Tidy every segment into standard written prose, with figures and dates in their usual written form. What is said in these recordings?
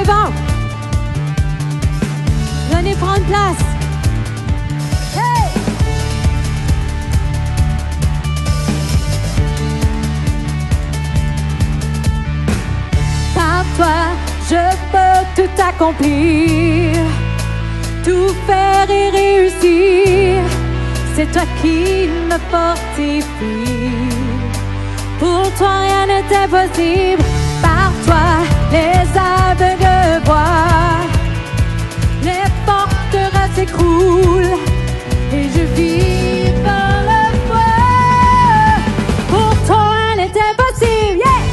les vents. Venez prendre place. Hey! Par toi, je peux tout accomplir, tout faire et réussir. C'est toi qui me fortifie. Pour toi, rien n'est impossible. Par toi, les aveugles voient, les forteresses s'écroulent, et je vis par la foi. Pour toi, rien n'est impossible. Yeah!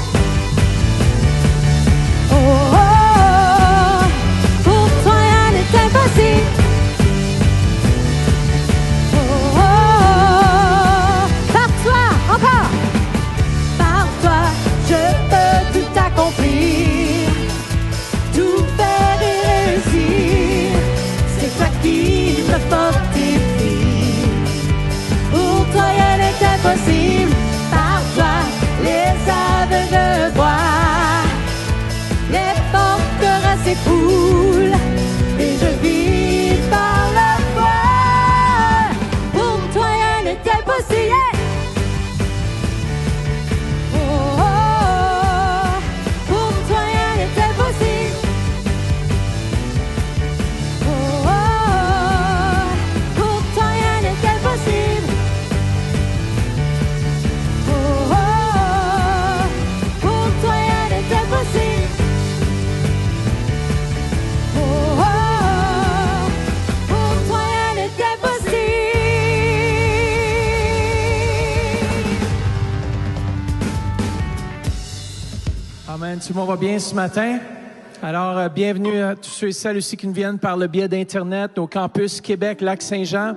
Oh, oh, oh. Pour toi, rien n'est impossible. Oh, oh, oh. Par toi, encore. Par toi, je peux tout accomplir, tout faire et réussir. C'est toi qui me fortifie. Pour toi, rien n'est impossible. Par toi, les aveugles voient, les forteresses s'écroulent, et je vis par la foi. Pour toi, rien n'est impossible. Oh, oh, oh. Pour toi, rien n'est impossible. Oh, oh, oh. Pour toi, rien n'est impossible. Oh, oh, oh. Pour toi, rien n'est impossible. Oh, oh, oh. Pour toi, rien n'est impossible. Amen. Tout le monde va bien ce matin? Alors, bienvenue à tous ceux et celles aussi qui nous viennent par le biais d'Internet, au campus Québec, Lac-Saint-Jean.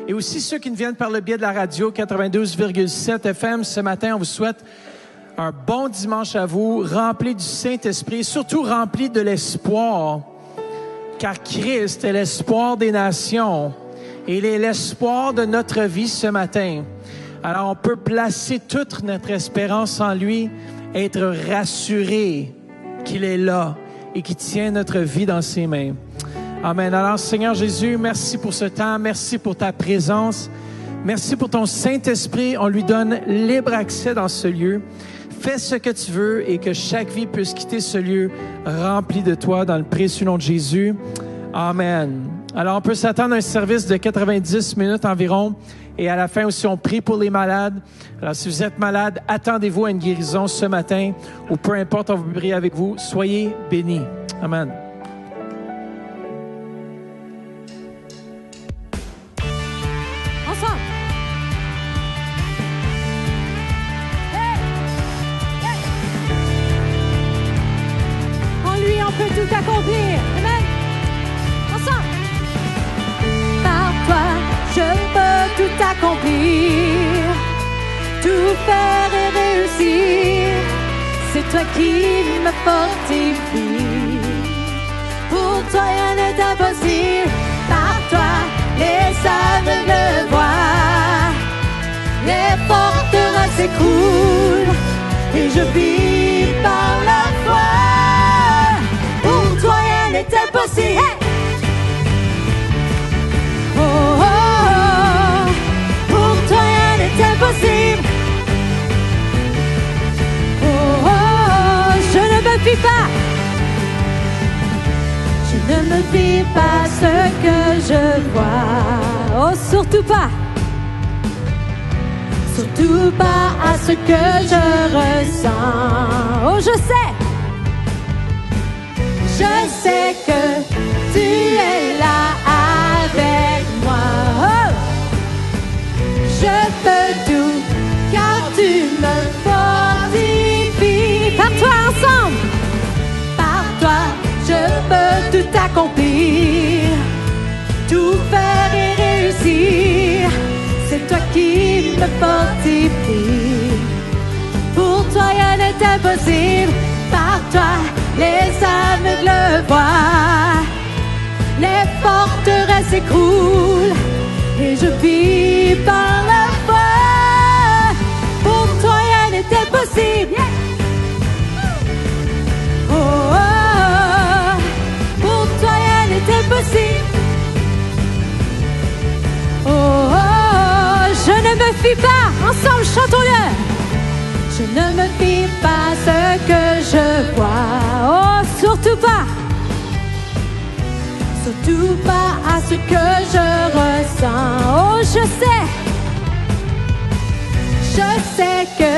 Et aussi ceux qui nous viennent par le biais de la radio 92,7 FM. Ce matin, on vous souhaite un bon dimanche à vous, rempli du Saint-Esprit, surtout rempli de l'espoir. Car Christ est l'espoir des nations. Et il est l'espoir de notre vie ce matin. Alors, on peut placer toute notre espérance en lui, être rassuré qu'il est là et qu'il tient notre vie dans ses mains. Amen. Alors, Seigneur Jésus, merci pour ce temps. Merci pour ta présence. Merci pour ton Saint-Esprit. On lui donne libre accès dans ce lieu. Fais ce que tu veux et que chaque vie puisse quitter ce lieu rempli de toi dans le précieux nom de Jésus. Amen. Alors, on peut s'attendre à un service de 90 minutes environ. Et à la fin aussi, on prie pour les malades. Alors, si vous êtes malade, attendez-vous à une guérison ce matin ou peu importe, on va prier avec vous. Soyez bénis. Amen. Ensemble. Hey! Hey! En lui, on peut tout accomplir. Amen. Ensemble. Par toi, je peux tout accomplir, tout faire et réussir. C'est toi qui me fortifie. Pour toi, rien n'est impossible. Par toi, les aveugles voient, les forteresses s'écroulent, et je vis par la foi. Pour toi, rien n'est impossible. Hey! Oh, oh, oh. Pour toi, rien n'est impossible. Oh, oh, oh. Je ne me fie pas. Je ne me fie pas à ce que je vois. Oh, surtout pas. Surtout pas à ce que je ressens. Oh, je sais que tu es là avec moi. Oh, je peux tout car tu me fortifies. Par toi ensemble. Par toi, je peux tout accomplir, tout faire et réussir. C'est toi qui me fortifie. Pour toi, rien n'est impossible. Par toi, les aveugles voient, les forteresses s'écroulent, et je vis par la foi. Pour toi, rien n'est impossible. Yeah. Oh, oh, oh. chantons-le. Je ne me fie pas à ce que je vois. Oh, surtout pas. Surtout pas à ce que je ressens. Oh, je sais que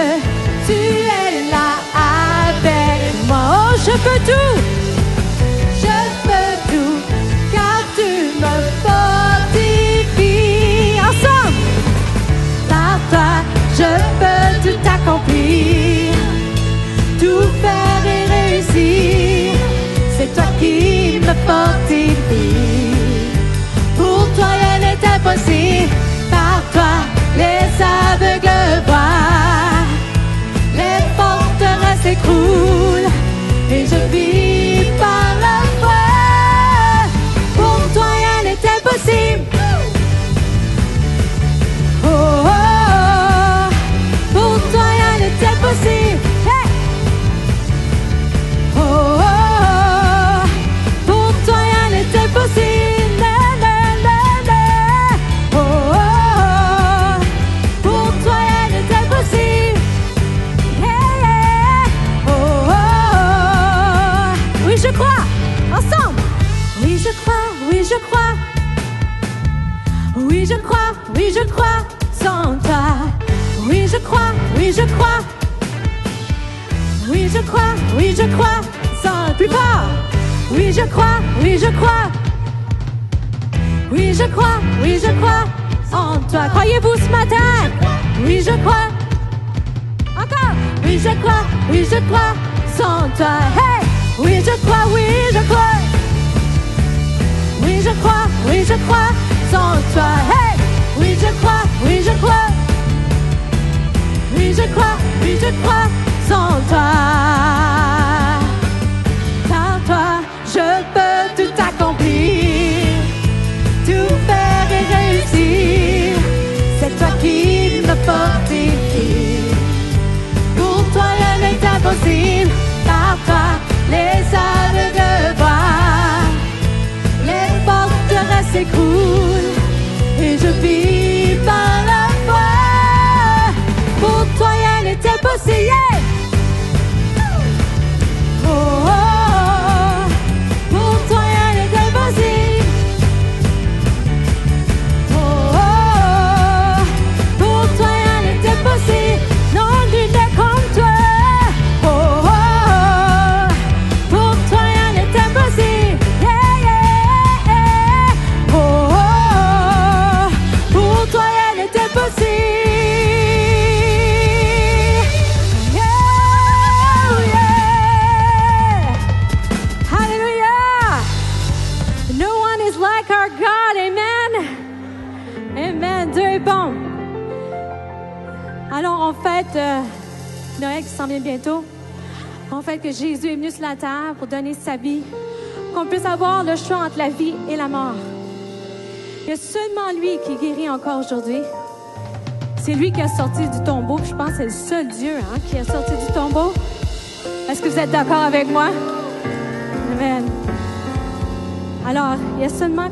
tu es là avec moi. Oh, je peux tout, car tu me fortifies. Ensemble, par toi, je peux tout accomplir, tout faire et réussir. C'est toi qui me fortifie. Pour toi, rien n'est impossible. Par toi, les aveugles voient, les forteresses s'écroulent, et je vis par la foi. Pour toi, rien n'est impossible. Oh, oh, oh. Pour toi, rien n'est impossible. Hey. Oh, oh, oh. Pour toi, rien n'est impossible. Oui, je crois, oui, je crois, sans toi. Oui, je crois, oui, je crois. Oui, je crois, oui, je crois, sans plus fort. Oui, je crois, oui, je crois. Oui, je crois, oui, je crois, en toi. Croyez-vous ce matin? Oui, je crois. Encore. Oui, je crois, sans toi. Hey! Oui, je crois, oui, je crois. Oui, je crois, sans toi. Hey! Oui, je crois, oui, je crois. Oui, je crois, sans toi. Par toi, je peux tout accomplir, tout faire et réussir. C'est toi qui me fortifie. Pour toi, rien n'est impossible. Par toi, les aveugles voient, les forteresses s'écroulent, et je vis par la foi. Pour toi, rien n'est impossible. Oh, oh, oh. Pour toi, rien n'est impossible. Oh, oh, oh. Pour toi, rien n'est impossible. Non, nul n'est comme toi. Oh, oh, oh. Pour toi, rien n'est impossible. Yeah, yeah, yeah. Oh, oh, oh. Pour toi, rien n'est impossible. Alors, on fête Noël qui s'en vient bientôt. On fête que Jésus est venu sur la terre pour donner sa vie, qu'on puisse avoir le choix entre la vie et la mort. Il y a seulement lui qui guérit encore aujourd'hui. C'est lui qui a sorti du tombeau. Je pense que c'est le seul Dieu qui a sorti du tombeau. Est-ce que vous êtes d'accord avec moi? Amen. Alors, il y a seulement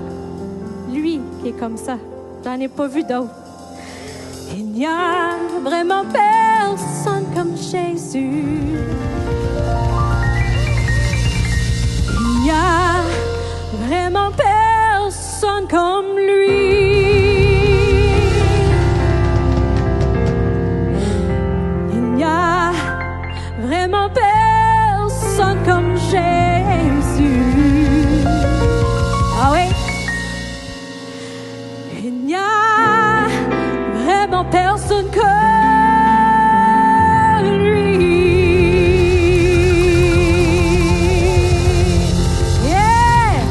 lui qui est comme ça. J'en ai pas vu d'autres. Il n'y a vraiment personne comme Jésus. Il n'y a vraiment personne comme lui. Il n'y a vraiment personne comme Jésus. Ah oui? Il n'y a vraiment personne comme lui. Yeah!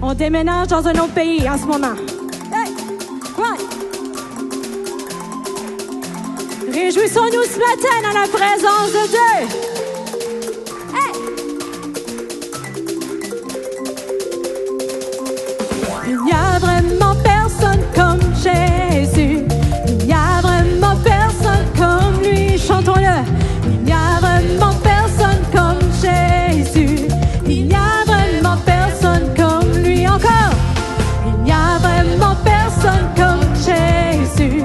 On déménage dans un autre pays en ce moment. Hey! Ouais! Réjouissons-nous ce matin dans la présence de Dieu. Hey! Il n'y a vraiment personne comme Jésus. Il n'y a vraiment personne comme lui. Chantons-le. Il n'y a vraiment personne comme Jésus. Il n'y a vraiment personne comme lui. Encore. Il n'y a vraiment personne comme Jésus.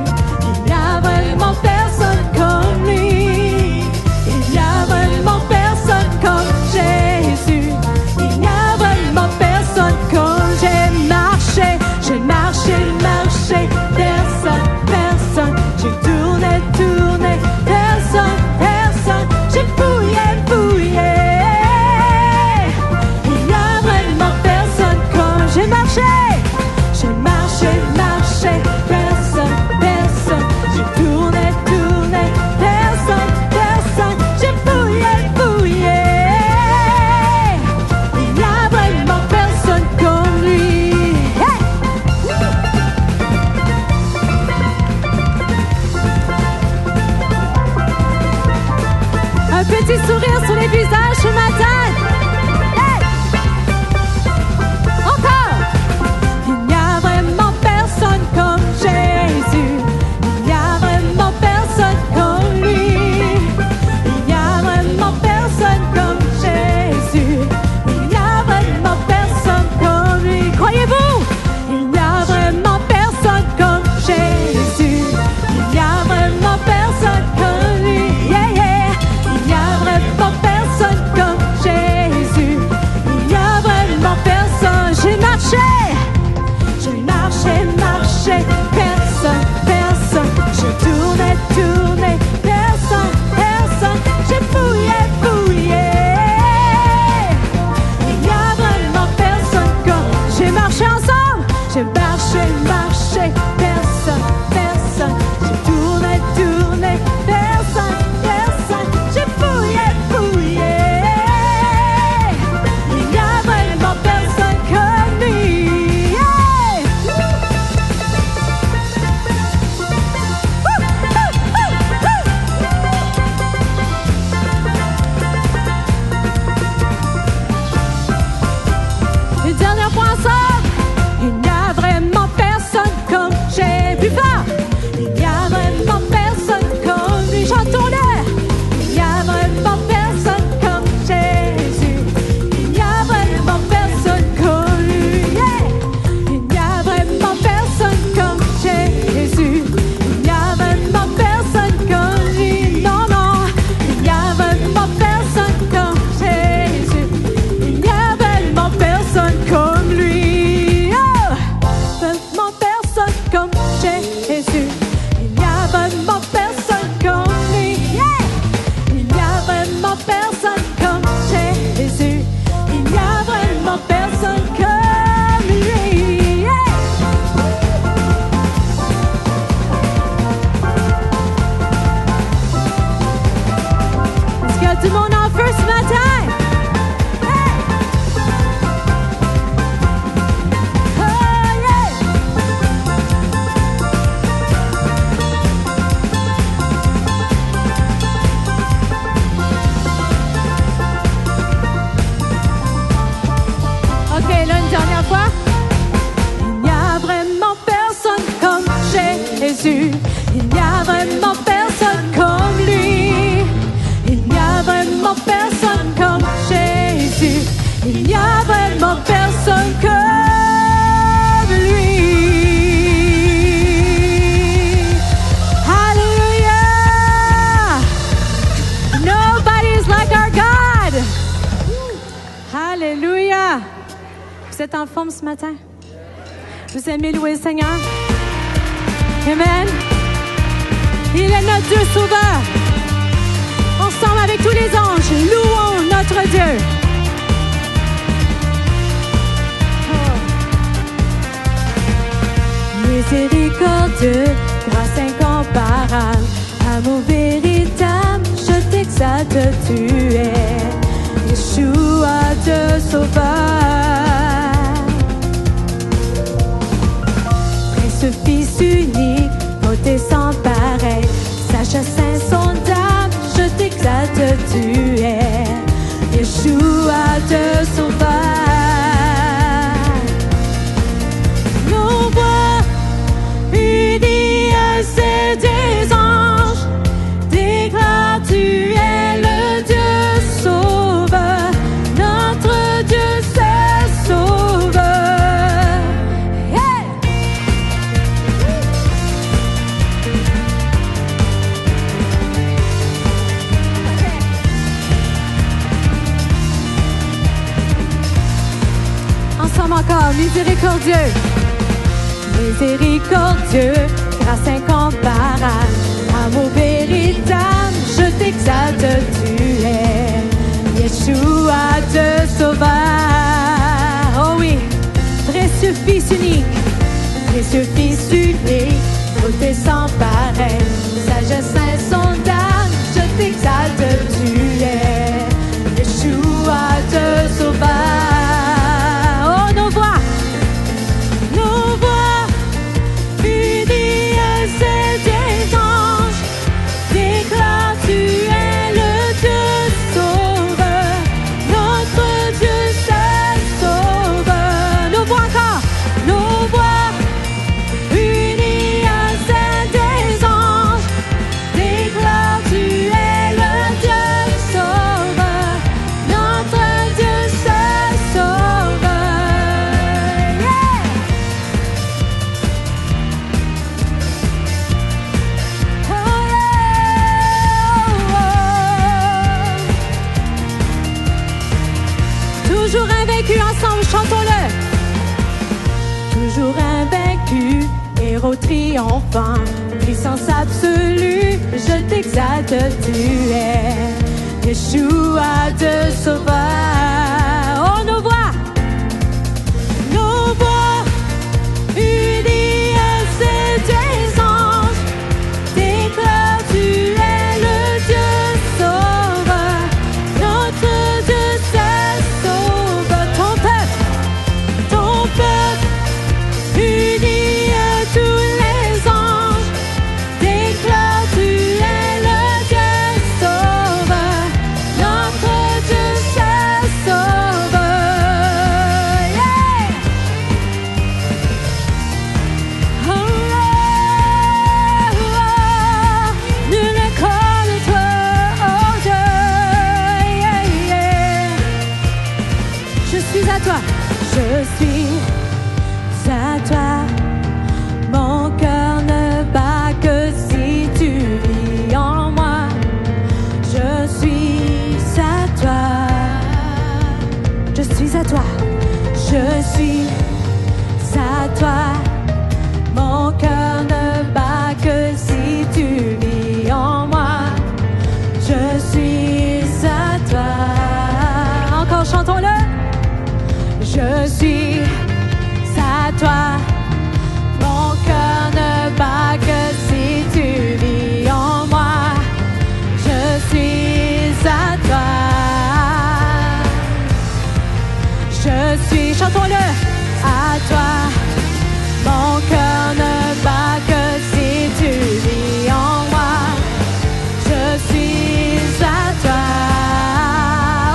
dernière fois. Il n'y a vraiment personne comme Jésus. Il n'y a vraiment personne comme lui. Il n'y a vraiment personne comme Jésus. Il n'y a vraiment personne comme lui. Hallelujah! Nobody's like our God. Hallelujah! Vous êtes en forme ce matin? Vous aimez louer le Seigneur? Amen. Il est notre Dieu sauveur. Ensemble avec tous les anges, louons notre Dieu. Miséricordieux, grâce incomparable, amour véritable, je t'exalte, tu es Yeshua, Dieu sauveur. Précieux Fils unique, beauté sans pareil, sagesse insondable, je t'exalte, tu es Yeshua, Dieu sauveur. Nos voix unies à celles des anges déclarent, tu es le Dieu sauveur, notre Dieu c'est sauveur. Yeah! Ensemble encore, miséricordieux. Miséricordieux, grâce incomparable, amour véritable, je t'exalte, tu es Yeshua, Dieu sauveur. Oh oui, précieux Fils unique, beauté sans pareil, sagesse insondable, je t'exalte, tu es Yeshua, Dieu sauveur. Oh, nos voix unies à celles des anges déclarent, tu es le Dieu sauveur, notre Dieu c'est sauveur. Nos voix encore, nos voix unies à celles des anges déclarent, tu es le Dieu sauveur, notre Dieu c'est sauveur. Yeah! Toujours invaincu ensemble, chantons-le. Toujours invaincu, héros triomphant, puissance absolue, je t'exalte, tu es Yeshua, Dieu sauveur. Oh, nos voix unies à celles des anges déclarent, tu es le Dieu sauveur, notre Dieu c'est sauveur. Ton peuple uni à tous les anges déclare, tu es le Dieu sauveur, notre Dieu c'est sauveur. Yeah! Oh, oh, oh, nul n'est comme toi, oh Dieu. Yeah, yeah. Je suis à toi, je suis à toi. Mon cœur ne bat que si tu vis en moi. Je suis à toi. Je suis à toi. Je suis à toi. Mon cœur ne bat que si tu vis en moi. Je suis à toi. Encore chantons-le. Je suis à toi. Mon cœur ne bat que si tu vis en moi. Je suis à toi. Je suis, chantons-le, à toi. Mon cœur ne bat que si tu vis en moi. Je suis à toi.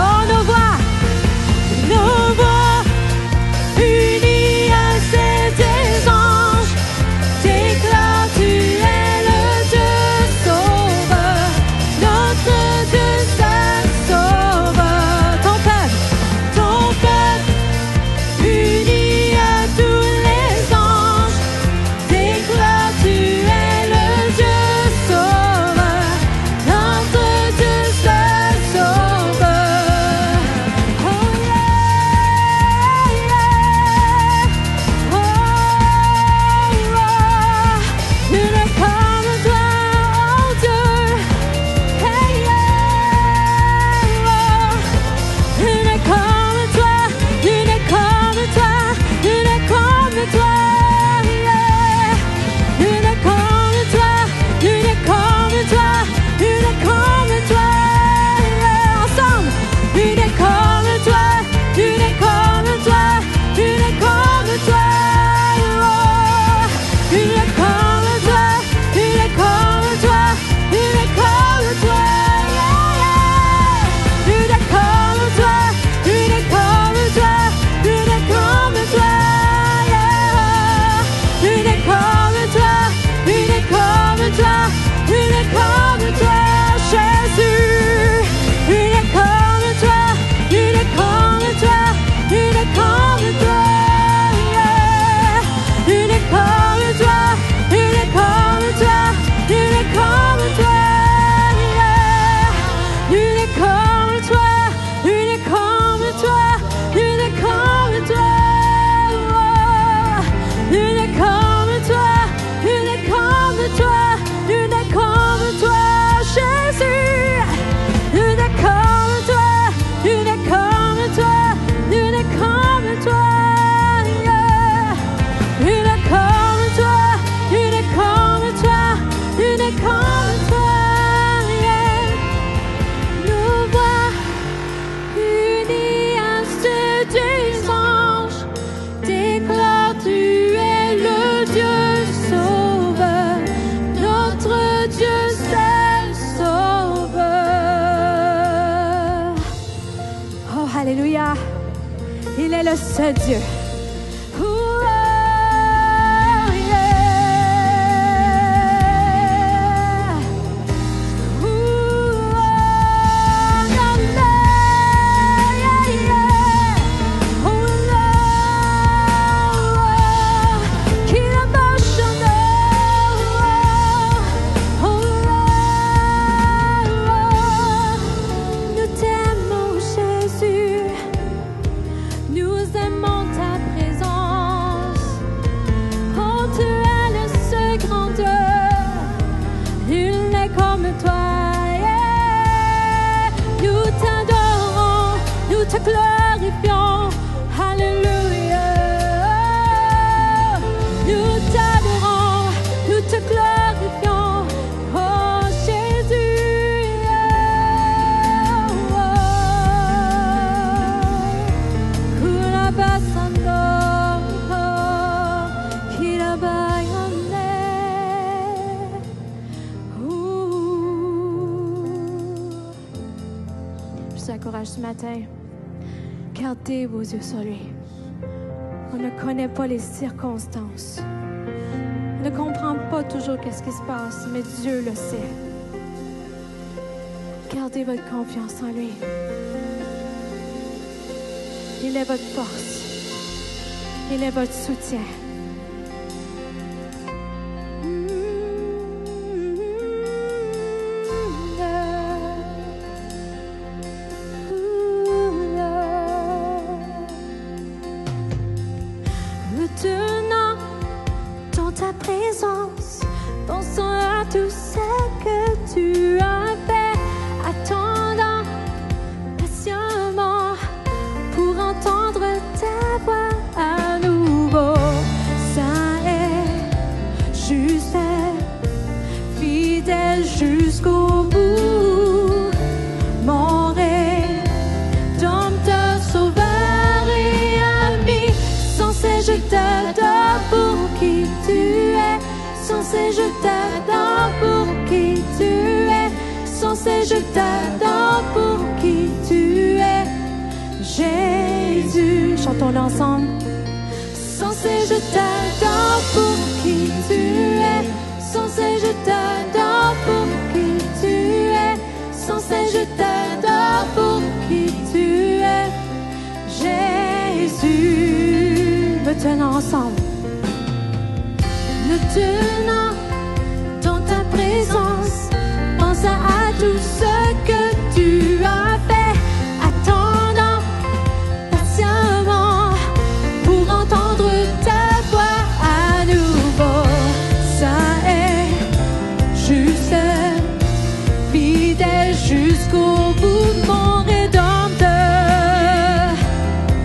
Oh, nos voix Alléluia. Il est le seul Dieu. Glorifions, Alléluia. Nous t'adorons, nous te glorifions, oh Jésus. Je vous encourage ce matin. Gardez vos yeux sur lui. On ne connaît pas les circonstances. On ne comprend pas toujours qu'est-ce qui se passe, mais Dieu le sait. Gardez votre confiance en lui. Il est votre force. Il est votre soutien. Jusqu'au bout, mon Rédempteur, Sauveur et ami, sans cesse je t'adore pour qui tu es, sans cesse je t'adore pour qui tu es, sans cesse je t'adore pour qui tu es, Jésus. Chantons-le ensemble. Sans cesse je t'adore pour qui tu es, sans cesse je t'adore pour qui tu es, sans cesse je t'adore pour qui tu es, Jésus. Me tenons ensemble, nous tenons dans ta présence, pense à tout ce que tu as fait, attendant patiemment pour entendre ta voix à nouveau. Ça est juste, fidèle jusqu'au bout, mon Rédempteur,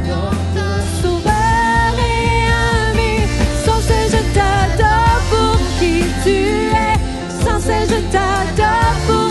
notre Sauveur et ami. Sans cesse je t'adore pour qui tu es, sans cesse je t'adore pour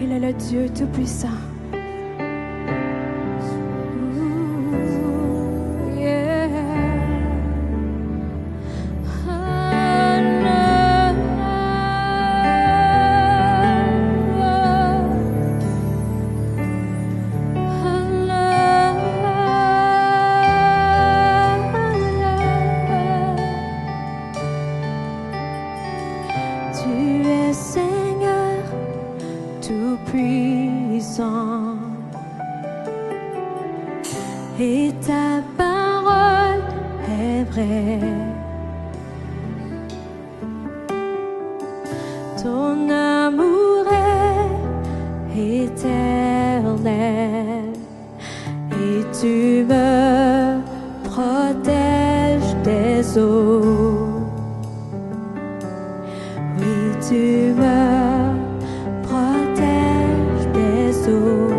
Il est le Dieu Tout-Puissant. Et ta parole est vraie. Ton amour est éternel et tu me protèges des eaux. Oui, tu me protèges des eaux.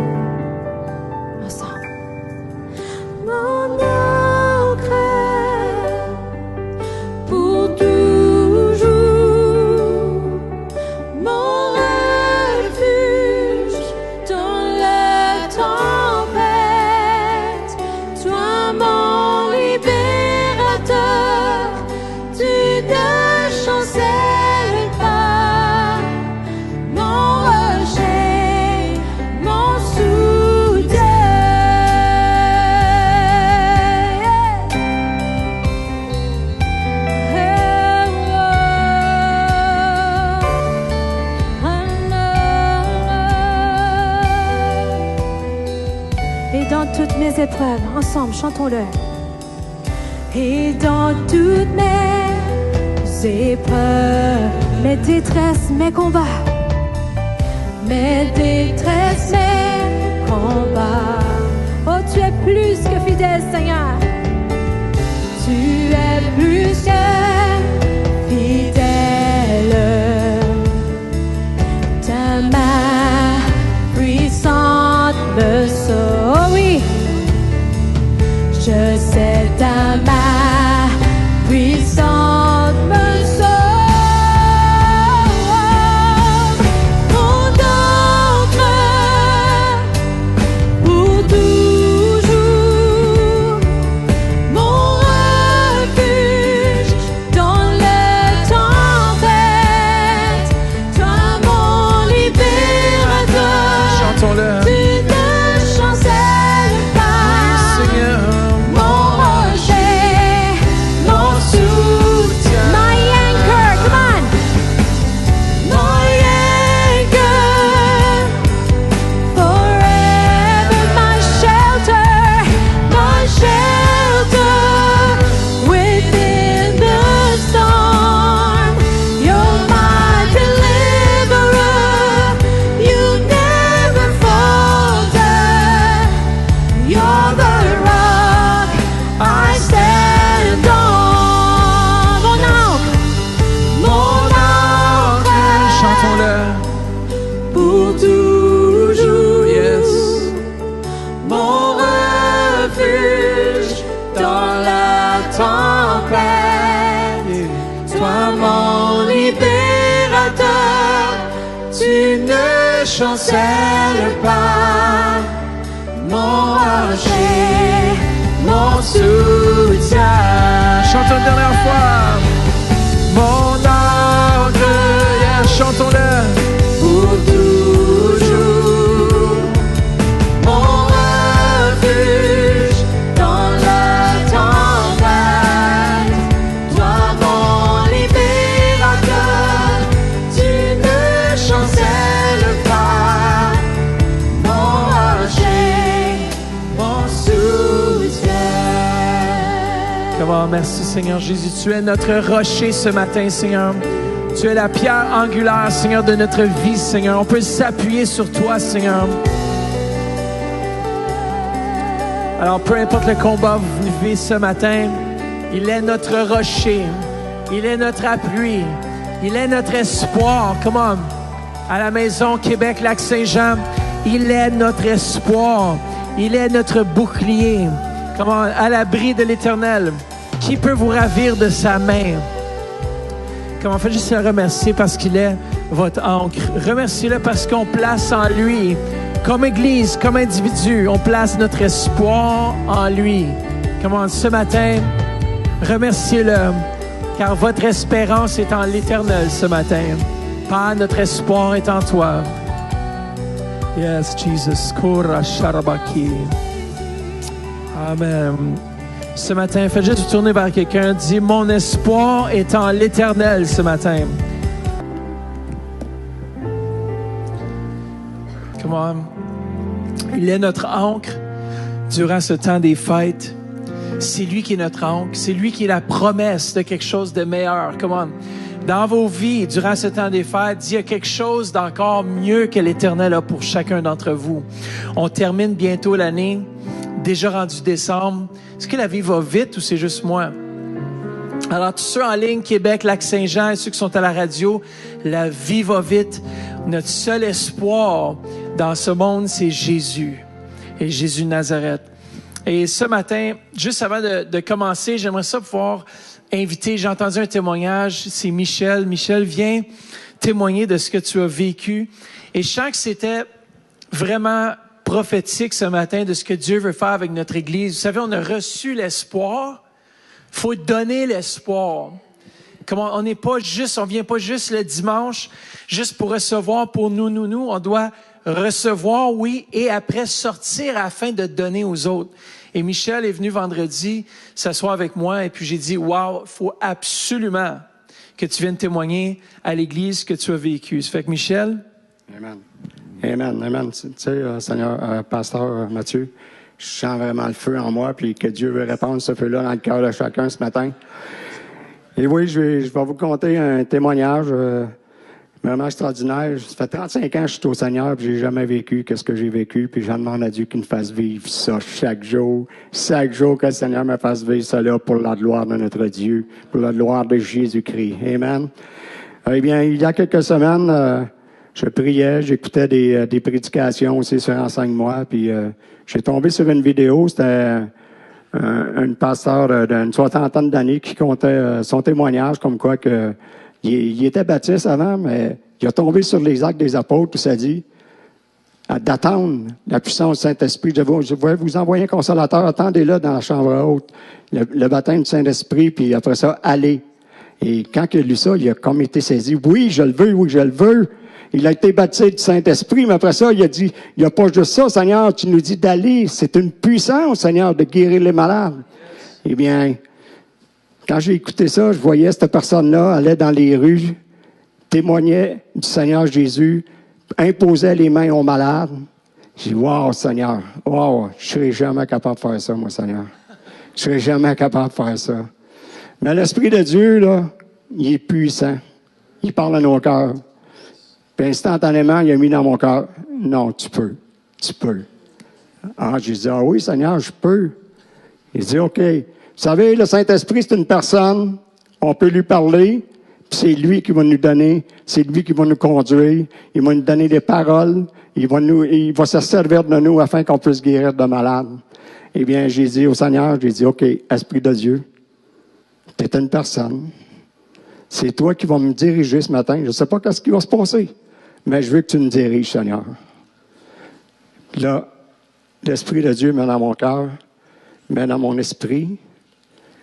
Toutes mes épreuves, ensemble, chantons-le. Et dans toutes mes épreuves, mes détresses, mes combats, mes détresses, mes combats. Oh, tu es plus que fidèle, Seigneur. Tu es plus que fidèle. Ta main puissante me sauve. Oh oui. Je sais ta main puissante me sauve. Mon encre pour toujours, mon refuge dans les tempêtes. Toi mon libérateur. Chantons-le. Tu ne chancelles pas. Oui, Seigneur. Chancelle pas, mon rocher, mon soutien. Chantons une dernière fois. Mon ange, yeah, chantons-le. Pour toujours, mon refuge dans la tempête. Toi mon libérateur, tu ne chancelles pas. Oh, merci Seigneur Jésus, tu es notre rocher ce matin, Seigneur. Tu es la pierre angulaire, Seigneur, de notre vie, Seigneur. On peut s'appuyer sur toi, Seigneur. Alors, peu importe le combat que vous vivez ce matin, il est notre rocher, il est notre appui, il est notre espoir. Come on. À la maison Québec, Lac-Saint-Jean, il est notre espoir, il est notre bouclier. Come on. À l'abri de l'Éternel. Qui peut vous ravir de sa main? Comment faites juste le remercier parce qu'il est votre ancre. Remerciez-le parce qu'on place en lui, comme Église, comme individu, on place notre espoir en lui. Comment ce matin, remerciez-le, car votre espérance est en l'Éternel ce matin. Père, notre espoir est en toi. Yes, Jesus. Kora Sharabaki. Amen. Ce matin, faites juste vous tourner vers quelqu'un. Dis, mon espoir est en l'Éternel ce matin. Come on. Il est notre ancre durant ce temps des fêtes. C'est lui qui est notre ancre. C'est lui qui est la promesse de quelque chose de meilleur. Come on. Dans vos vies, durant ce temps des fêtes, il y a quelque chose d'encore mieux que l'Éternel a pour chacun d'entre vous. On termine bientôt l'année, déjà rendu décembre. Est-ce que la vie va vite ou c'est juste moi? Alors, tous ceux en ligne, Québec, Lac-Saint-Jean et ceux qui sont à la radio, la vie va vite. Notre seul espoir dans ce monde, c'est Jésus et Jésus de Nazareth. Et ce matin, juste avant de commencer, j'aimerais ça pouvoir inviter, j'ai entendu un témoignage, c'est Michel. Michel, viens témoigner de ce que tu as vécu. Et je sens que c'était vraiment prophétique ce matin de ce que Dieu veut faire avec notre Église. Vous savez, on a reçu l'espoir. Il faut donner l'espoir. Comment on vient pas juste le dimanche, juste pour recevoir pour nous. On doit recevoir, oui, et après sortir afin de donner aux autres. Et Michel est venu vendredi s'asseoir avec moi et puis j'ai dit, wow, faut absolument que tu viennes témoigner à l'Église que tu as vécu. Ça fait que Michel. Amen. Amen. Amen. Tu sais, Seigneur, Pasteur Mathieu, je sens vraiment le feu en moi puis que Dieu veut répandre ce feu-là dans le cœur de chacun ce matin. Et oui, je vais vous conter un témoignage vraiment extraordinaire. Ça fait 35 ans que je suis au Seigneur, puis j'ai jamais vécu ce que j'ai vécu, puis j'en demande à Dieu qu'il me fasse vivre ça chaque jour que le Seigneur me fasse vivre ça là pour la gloire de notre Dieu, pour la gloire de Jésus-Christ. Amen. Eh bien, il y a quelques semaines, je priais, j'écoutais des prédications aussi sur Enseigne-moi, puis j'ai tombé sur une vidéo, c'était un pasteur d'une soixantaine d'années qui comptait son témoignage comme quoi que il était baptiste avant, mais il a tombé sur les actes des apôtres, puis ça dit d'attendre la puissance du Saint-Esprit. Je vais vous envoyer un consolateur, attendez-le dans la chambre haute, le baptême du Saint-Esprit, puis après ça, allez. Et quand il a lu ça, il a comme été saisi. Oui, je le veux. Il a été baptisé du Saint-Esprit, mais après ça, il a dit, il n'y a pas juste ça, Seigneur, tu nous dis d'aller. C'est une puissance, Seigneur, de guérir les malades. Eh bien, quand j'ai écouté ça, je voyais cette personne-là aller dans les rues, témoignait du Seigneur Jésus, imposait les mains aux malades. J'ai dit, wow, Seigneur, wow, je serai jamais capable de faire ça, moi, Seigneur. Je serai jamais capable de faire ça. Mais l'Esprit de Dieu, là, il est puissant. Il parle à nos cœurs. Puis instantanément, il a mis dans mon cœur, non, tu peux. Ah, j'ai dit, ah oui, Seigneur, je peux. Il dit, OK. Vous savez, le Saint-Esprit, c'est une personne, on peut lui parler, puis c'est lui qui va nous donner, c'est lui qui va nous conduire, il va nous donner des paroles, il va se servir de nous afin qu'on puisse guérir de malades. Eh bien, j'ai dit au Seigneur, OK, Esprit de Dieu, tu es une personne, c'est toi qui vas me diriger ce matin, je ne sais pas ce qui va se passer, mais je veux que tu me diriges, Seigneur. Là, l'Esprit de Dieu met dans mon cœur, met dans mon esprit,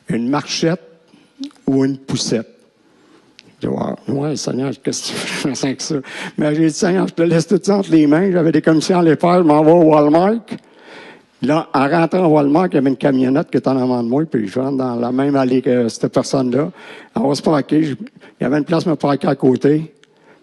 une marchette ou une poussette. Je dis, ouais, Seigneur, qu'est-ce que tu fais avec ça? Mais j'ai dit, Seigneur, je te laisse tout ça entre les mains. J'avais des commissions à les faire, je m'en vais au Walmart. Là, en rentrant au Walmart, il y avait une camionnette qui était en avant de moi, puis je rentre dans la même allée que cette personne-là. On va se parquer. Il y avait une place me parquer à côté.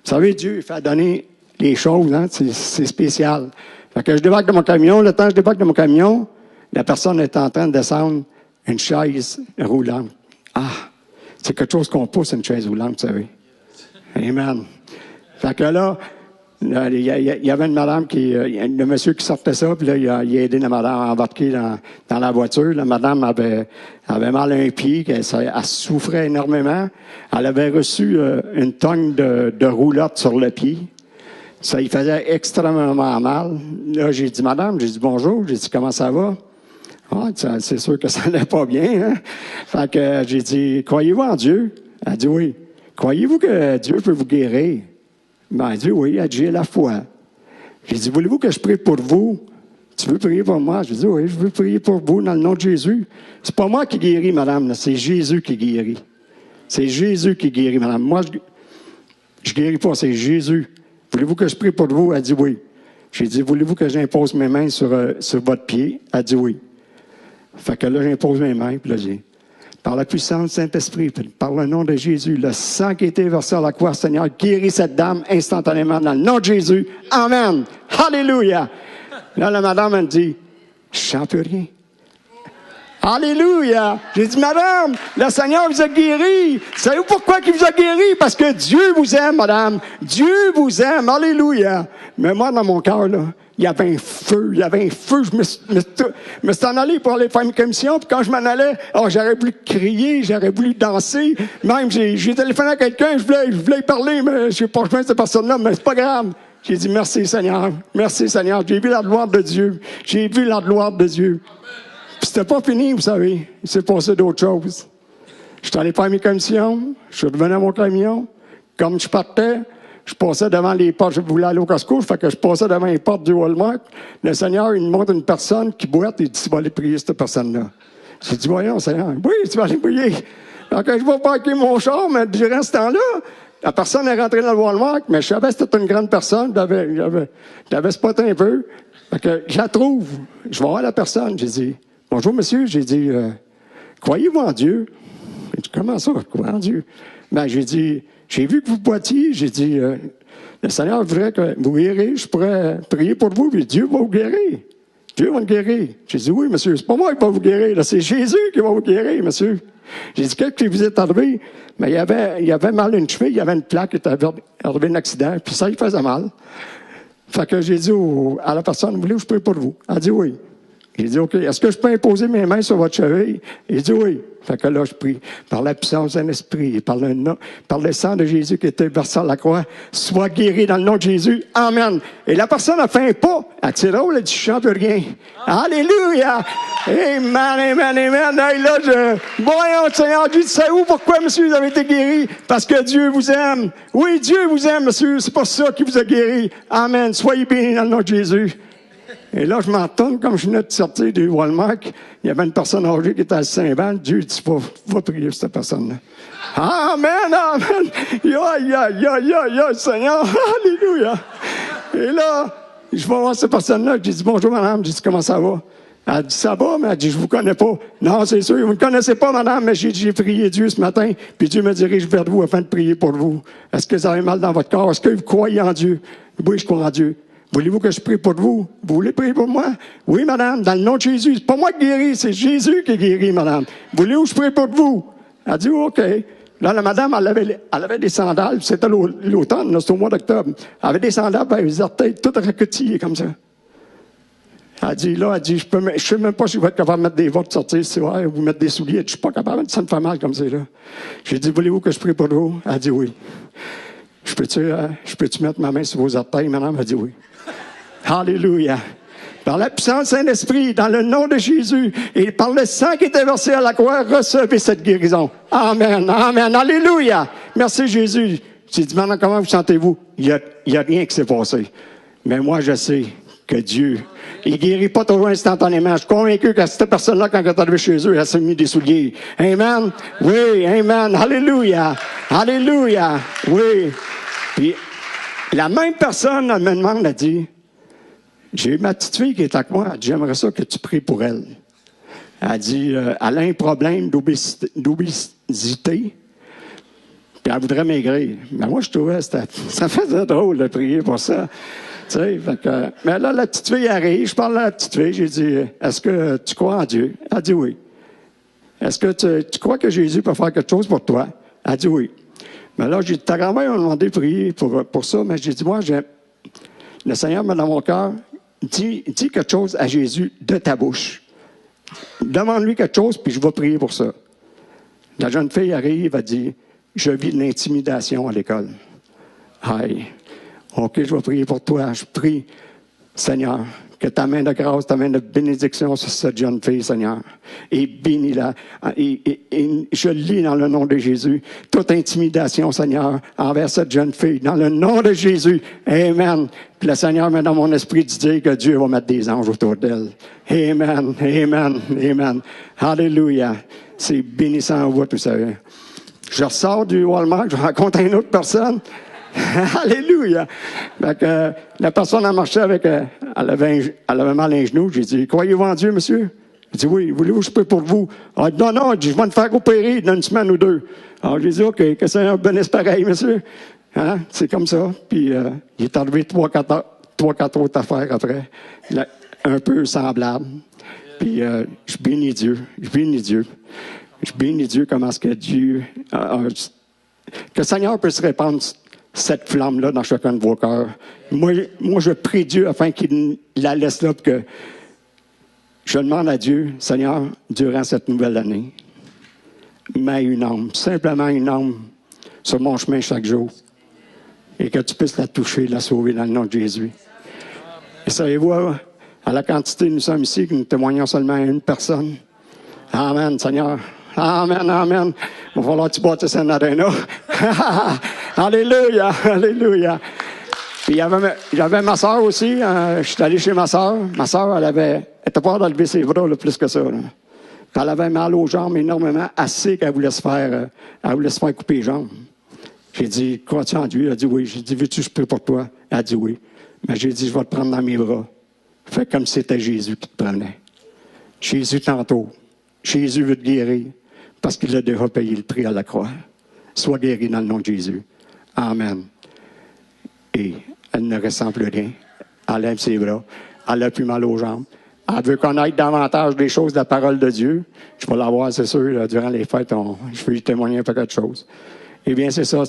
Vous savez, Dieu, il fait donner les choses, hein? C'est spécial. Fait que je débarque de mon camion. Le temps que je débarque de mon camion, la personne est en train de descendre une chaise roulante. Ah, c'est quelque chose qu'on pousse, une chaise roulante, vous savez. Amen. Fait que là, il y avait une madame le monsieur qui sortait ça, puis là, il a aidé la madame à embarquer dans la voiture. La madame avait mal à un pied, elle souffrait énormément. Elle avait reçu une tonne de roulotte sur le pied. Ça lui faisait extrêmement mal. Là, j'ai dit, madame, bonjour, j'ai dit, comment ça va? Ah, c'est sûr que ça n'allait pas bien, hein? Fait que j'ai dit, croyez-vous en Dieu? Elle a dit oui. Croyez-vous que Dieu peut vous guérir? Ben, elle dit, oui, elle dit, j'ai la foi. J'ai dit, voulez-vous que je prie pour vous? Tu veux prier pour moi? J'ai dit, oui, je veux prier pour vous dans le nom de Jésus. C'est pas moi qui guéris, madame, c'est Jésus qui guérit. C'est Jésus qui guérit, madame. Moi, je guéris pas, c'est Jésus. Voulez-vous que je prie pour vous? Elle dit oui. J'ai dit, voulez-vous que j'impose mes mains sur votre pied? Elle dit oui. Fait que là, j'impose mes mains, puis là, j'ai par la puissance du Saint-Esprit, par le nom de Jésus, le sang qui a été versé à la croix, Seigneur, guérit cette dame instantanément dans le nom de Jésus. Amen. Alléluia. Là, la madame, elle me dit, je sens plus rien. Alléluia. J'ai dit, madame, le Seigneur vous a guéri. Savez-vous pourquoi il vous a guéri? Parce que Dieu vous aime, madame. Dieu vous aime. Alléluia. Mais moi, dans mon cœur, là, il y avait un feu. Il y avait un feu. Je me suis en allé pour aller faire une commission. Puis quand je m'en allais, j'aurais voulu crier, j'aurais voulu danser. Même, j'ai téléphoné à quelqu'un, je voulais y parler, mais je n'ai pas rejoint cette personne-là, mais c'est pas grave. J'ai dit, merci Seigneur. Merci Seigneur. J'ai vu la gloire de Dieu. J'ai vu la gloire de Dieu. Puis c'était pas fini, vous savez. Il s'est passé d'autres choses. Je suis allé faire mes commissions. Je suis revenu à mon camion. Comme je partais, je passais devant les portes. Je voulais aller au Costco, fait que je passais devant les portes du Walmart. Le Seigneur, il me montre une personne qui boite et il dit, tu vas aller prier cette personne-là. J'ai dit, voyons, Seigneur. Oui, tu vas aller prier. Donc, je vais parquer mon char, mais durant ce temps-là, la personne est rentrée dans le Walmart, mais je savais que c'était une grande personne. J'avais spoté un peu. Fait que je la trouve. Je vais voir la personne. J'ai dit, bonjour, monsieur. J'ai dit, croyez-vous en Dieu? J'ai dit, comment ça, croire en Dieu? Ben, j'ai dit, j'ai vu que vous boitiez. J'ai dit, le Seigneur voudrait que vous guéririez. Je pourrais prier pour vous, puis Dieu va vous guérir. Dieu va vous guérir. J'ai dit, oui, monsieur, c'est pas moi qui va vous guérir, là, c'est Jésus qui va vous guérir, monsieur. J'ai dit, qu'est-ce qui vous est arrivé? Mais il avait mal une cheville, il y avait une plaque qui était arrivé un accident, puis ça, il faisait mal. Fait que j'ai dit à la personne, voulez-vous que je prie pour vous? Elle a dit oui. J'ai dit, OK, est-ce que je peux imposer mes mains sur votre cheville? Il dit oui. Fait que là, je prie. Par la puissance d'un esprit, par le sang de Jésus qui était versé à la croix, sois guéri dans le nom de Jésus. Amen. Et la personne a fait un pas. Elle dit, drôle, elle dit, je chante rien. Alléluia. Amen, amen, amen. Hey, là, voyons, Seigneur, Dieu, tu sais où, pourquoi, monsieur, vous avez été guéri? Parce que Dieu vous aime. Oui, Dieu vous aime, monsieur. C'est pas ça qui vous a guéri. Amen. Soyez bénis dans le nom de Jésus. Et là, je m'en retourne, comme je venais de sortir du Walmart, il y avait une personne âgée qui était à Saint-Van. Dieu dit, va prier pour cette personne-là. Amen, amen. Ya, Seigneur. Alléluia. Et là, je vais voir cette personne-là. J'ai dit, bonjour, madame. J'ai dit, comment ça va? Elle dit, ça va, mais elle dit, je vous connais pas. Non, c'est sûr, vous ne me connaissez pas, madame, mais j'ai prié Dieu ce matin, puis Dieu me dirige vers vous afin de prier pour vous. Est-ce que vous avez mal dans votre corps? Est-ce que vous croyez en Dieu? Oui, je crois en Dieu. Voulez-vous que je prie pour vous? Vous voulez prier pour moi? Oui, madame, dans le nom de Jésus. C'est pas moi qui guéris, c'est Jésus qui guérit, madame. Voulez-vous que je prie pour vous? Elle dit, OK. Là, la madame, elle avait des sandales, c'était l'automne, c'était au mois d'octobre. Elle avait des sandales, puis les orteils toutes raquetillées comme ça. Elle dit, je sais même pas si je vais être capable de mettre des votes sortir ce soir, ou mettre des souliers. Je suis pas capable, ça me fait mal comme ça, là. J'ai dit, voulez-vous que je prie pour vous? Elle dit oui. Je peux-tu mettre ma main sur vos orteils, madame? Elle dit oui. Alléluia. Par la puissance du Saint-Esprit, dans le nom de Jésus, et par le sang qui était versé à la croix, recevez cette guérison. Amen, amen, alléluia. Merci Jésus. J'ai dit, maintenant, comment vous sentez-vous? Il y a rien qui s'est passé. Mais moi, je sais que Dieu, il guérit pas toujours instantanément. Je suis convaincu que cette personne-là, quand elle est arrivée chez eux, elle s'est mis des souliers. Amen. Oui, amen. Alléluia. Alléluia. Oui. Puis, la même personne, elle me demande, elle dit, j'ai ma petite fille qui est avec moi. Elle dit, j'aimerais ça que tu pries pour elle. Elle dit, elle a un problème d'obésité. Puis elle voudrait maigrir. Mais moi, je trouvais, ça faisait drôle de prier pour ça. Tu sais, mais là, la petite fille arrive. Je parle à la petite fille. J'ai dit, est-ce que tu crois en Dieu? Elle dit oui. Est-ce que tu crois que Jésus peut faire quelque chose pour toi? Elle dit oui. Mais là, j'ai dit, ta grand-mère m'a demandé de prier pour ça. Mais j'ai dit, moi, le Seigneur m'a dans mon cœur. Dis quelque chose à Jésus de ta bouche. Demande-lui quelque chose, puis je vais prier pour ça. La jeune fille arrive, elle dit, je vis de l'intimidation à l'école. Aïe. OK, je vais prier pour toi. Je prie, Seigneur, que ta main de grâce, ta main de bénédiction sur cette jeune fille, Seigneur. Et bénis-la. Et je lis dans le nom de Jésus toute intimidation, Seigneur, envers cette jeune fille. Dans le nom de Jésus. Amen. Puis le Seigneur met dans mon esprit de dire que Dieu va mettre des anges autour d'elle. Amen. Amen. Amen. Alléluia. C'est bénissant en vous, tout ça. Je ressors du Walmart, je rencontre une autre personne. Alléluia! Donc, la personne a marché avec, elle avait mal à un genou. J'ai dit, croyez-vous en Dieu, monsieur? Il dit, oui, voulez-vous que je prie pour vous? Elle dit, non, je vais me faire opérer dans une semaine ou deux. Alors, j'ai dit, OK, que le Seigneur bénisse pareil, monsieur. Hein? C'est comme ça. Puis, il est arrivé 3-4 autres affaires après, un peu semblables. Puis, je bénis Dieu. Je bénis Dieu comment est-ce que Dieu, que le Seigneur puisse répandre cette flamme-là dans chacun de vos cœurs. Moi, je prie Dieu afin qu'il la laisse là, que je demande à Dieu, Seigneur, durant cette nouvelle année, mets une âme, simplement une âme, sur mon chemin chaque jour, et que tu puisses la toucher, la sauver dans le nom de Jésus. Et savez-vous, à la quantité nous sommes ici, que nous témoignons seulement à une personne. Amen, Seigneur. Amen, amen. Il va falloir que tu bâtisses un aréna. Alléluia, alléluia. Puis j'avais ma soeur aussi. Je suis allé chez ma soeur. Ma soeur, elle était pas d'enlever ses bras là, plus que ça. Là. Elle avait mal aux jambes énormément, assez qu'elle voulait se faire couper les jambes. J'ai dit, crois-tu en Dieu? Elle a dit oui. J'ai dit, veux-tu que je prie pour toi? Elle a dit oui. Mais j'ai dit, je vais te prendre dans mes bras. Fais comme si c'était Jésus qui te prenait. Jésus tantôt. Jésus veut te guérir parce qu'il a déjà payé le prix à la croix. Sois guéri dans le nom de Jésus. Amen. Et elle ne ressent plus rien. Elle lève ses bras. Elle n'a plus mal aux jambes. Elle veut connaître davantage des choses de la parole de Dieu. Je vais la voir, c'est sûr, là, durant les fêtes. Je vais lui témoigner un paquet de choses. Eh bien, c'est ça.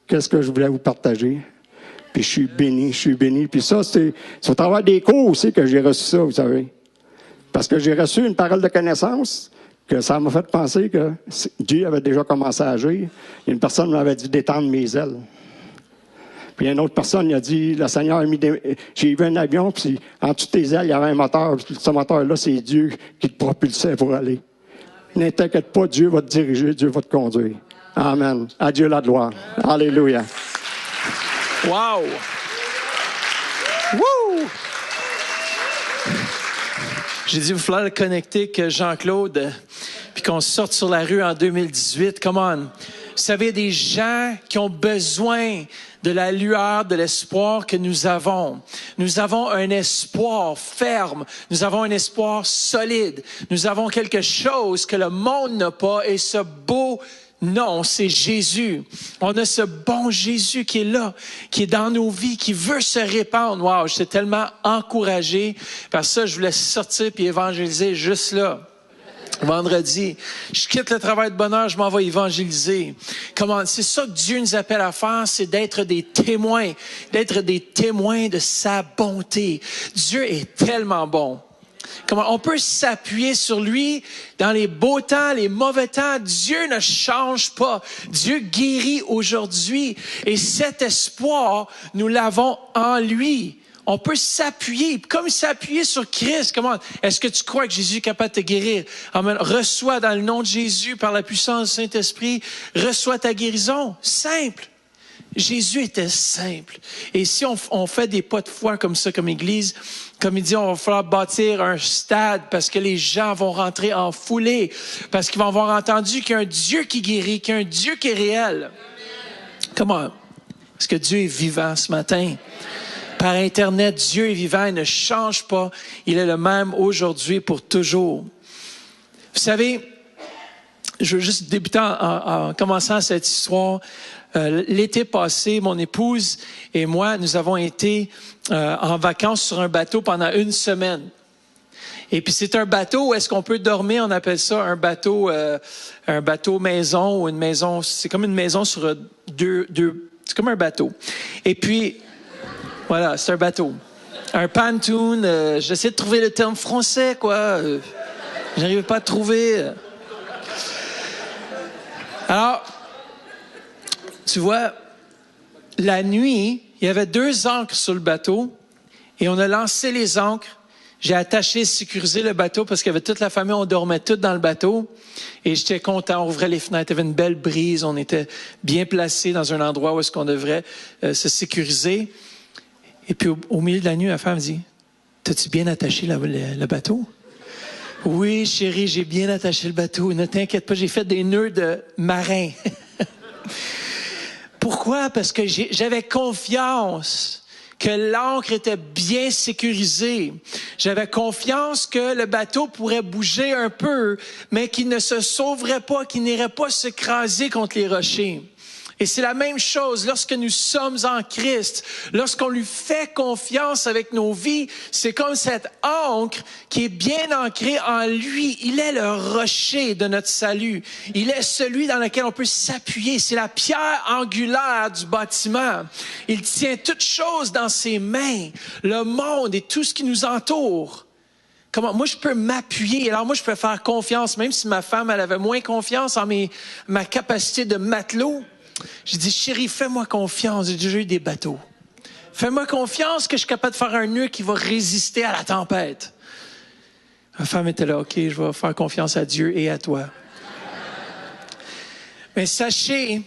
Qu'est-ce que je voulais vous partager? Puis je suis béni. Puis ça, c'est au travers des cours aussi que j'ai reçu ça, vous savez. Parce que j'ai reçu une parole de connaissance que ça m'a fait penser que Dieu avait déjà commencé à agir. Une personne m'avait dit d'étendre mes ailes. Puis une autre personne il a dit, le Seigneur a mis j'ai vu un avion, puis en dessous de tes ailes, il y avait un moteur. Puis ce moteur-là, c'est Dieu qui te propulsait pour aller. Ne t'inquiète pas, Dieu va te diriger, Dieu va te conduire. Amen. À Dieu la gloire. Alléluia. Wow! Woo! J'ai dit, il va falloir le connecter que Jean-Claude, puis qu'on sorte sur la rue en 2018. Come on! Vous savez, des gens qui ont besoin de la lueur, de l'espoir que nous avons. Nous avons un espoir ferme. Nous avons un espoir solide. Nous avons quelque chose que le monde n'a pas, et ce beau nom, c'est Jésus. On a ce bon Jésus qui est là, qui est dans nos vies, qui veut se répandre. Wow, j'étais tellement encouragé. Par ça, je voulais sortir puis évangéliser juste là. Vendredi, je quitte le travail de bonheur, je m'en vais évangéliser. Comment? C'est ça que Dieu nous appelle à faire, c'est d'être des témoins de sa bonté. Dieu est tellement bon. Comment on peut s'appuyer sur lui dans les beaux temps, les mauvais temps. Dieu ne change pas. Dieu guérit aujourd'hui. Et cet espoir, nous l'avons en lui. On peut s'appuyer, comme s'appuyer sur Christ. Comment? Est-ce que tu crois que Jésus est capable de te guérir? Amen. Reçois dans le nom de Jésus, par la puissance du Saint-Esprit, reçois ta guérison. Simple. Jésus était simple. Et si on fait des pas de foi comme ça, comme Église, comme il dit, on va falloir bâtir un stade parce que les gens vont rentrer en foulée, parce qu'ils vont avoir entendu qu'il y a un Dieu qui guérit, qu'il y a un Dieu qui est réel. Comment? Est-ce que Dieu est vivant ce matin? Par Internet, Dieu est vivant, il ne change pas. Il est le même aujourd'hui pour toujours. Vous savez, je veux juste débuter en commençant cette histoire. L'été passé, mon épouse et moi, nous avons été en vacances sur un bateau pendant 1 semaine. Et puis c'est un bateau où est-ce qu'on peut dormir, on appelle ça un bateau maison ou une maison, c'est comme une maison sur deux, c'est comme un bateau. Et puis, voilà, c'est un bateau. Un pontoon, j'essaie de trouver le terme français, quoi. J'arrive pas à trouver. Alors, tu vois, la nuit, il y avait 2 ancres sur le bateau Et on a lancé les ancres. J'ai attaché, sécurisé le bateau parce qu'il y avait toute la famille, on dormait tous dans le bateau. Et j'étais content, on ouvrait les fenêtres, il y avait une belle brise, on était bien placés dans un endroit où est-ce qu'on devrait se sécuriser. Et puis au milieu de la nuit, ma femme me dit, « T'as-tu bien attaché le bateau? » « Oui, chérie, j'ai bien attaché le bateau. Ne t'inquiète pas, j'ai fait des nœuds de marin. » Pourquoi? Parce que j'avais confiance que l'ancre était bien sécurisée. J'avais confiance que le bateau pourrait bouger un peu, mais qu'il ne se sauverait pas, qu'il n'irait pas s'écraser contre les rochers. Et c'est la même chose lorsque nous sommes en Christ, lorsqu'on lui fait confiance avec nos vies, c'est comme cette ancre qui est bien ancrée en lui. Il est le rocher de notre salut. Il est celui dans lequel on peut s'appuyer. C'est la pierre angulaire du bâtiment. Il tient toutes choses dans ses mains, le monde et tout ce qui nous entoure. Comment? Moi, je peux m'appuyer. Alors, moi, je peux faire confiance, même si ma femme, elle avait moins confiance en ma capacité de matelot. J'ai dit, chérie, fais-moi confiance. J'ai déjà eu des bateaux. Fais-moi confiance que je suis capable de faire un nœud qui va résister à la tempête. Ma femme était là, OK, je vais faire confiance à Dieu et à toi. Mais sachez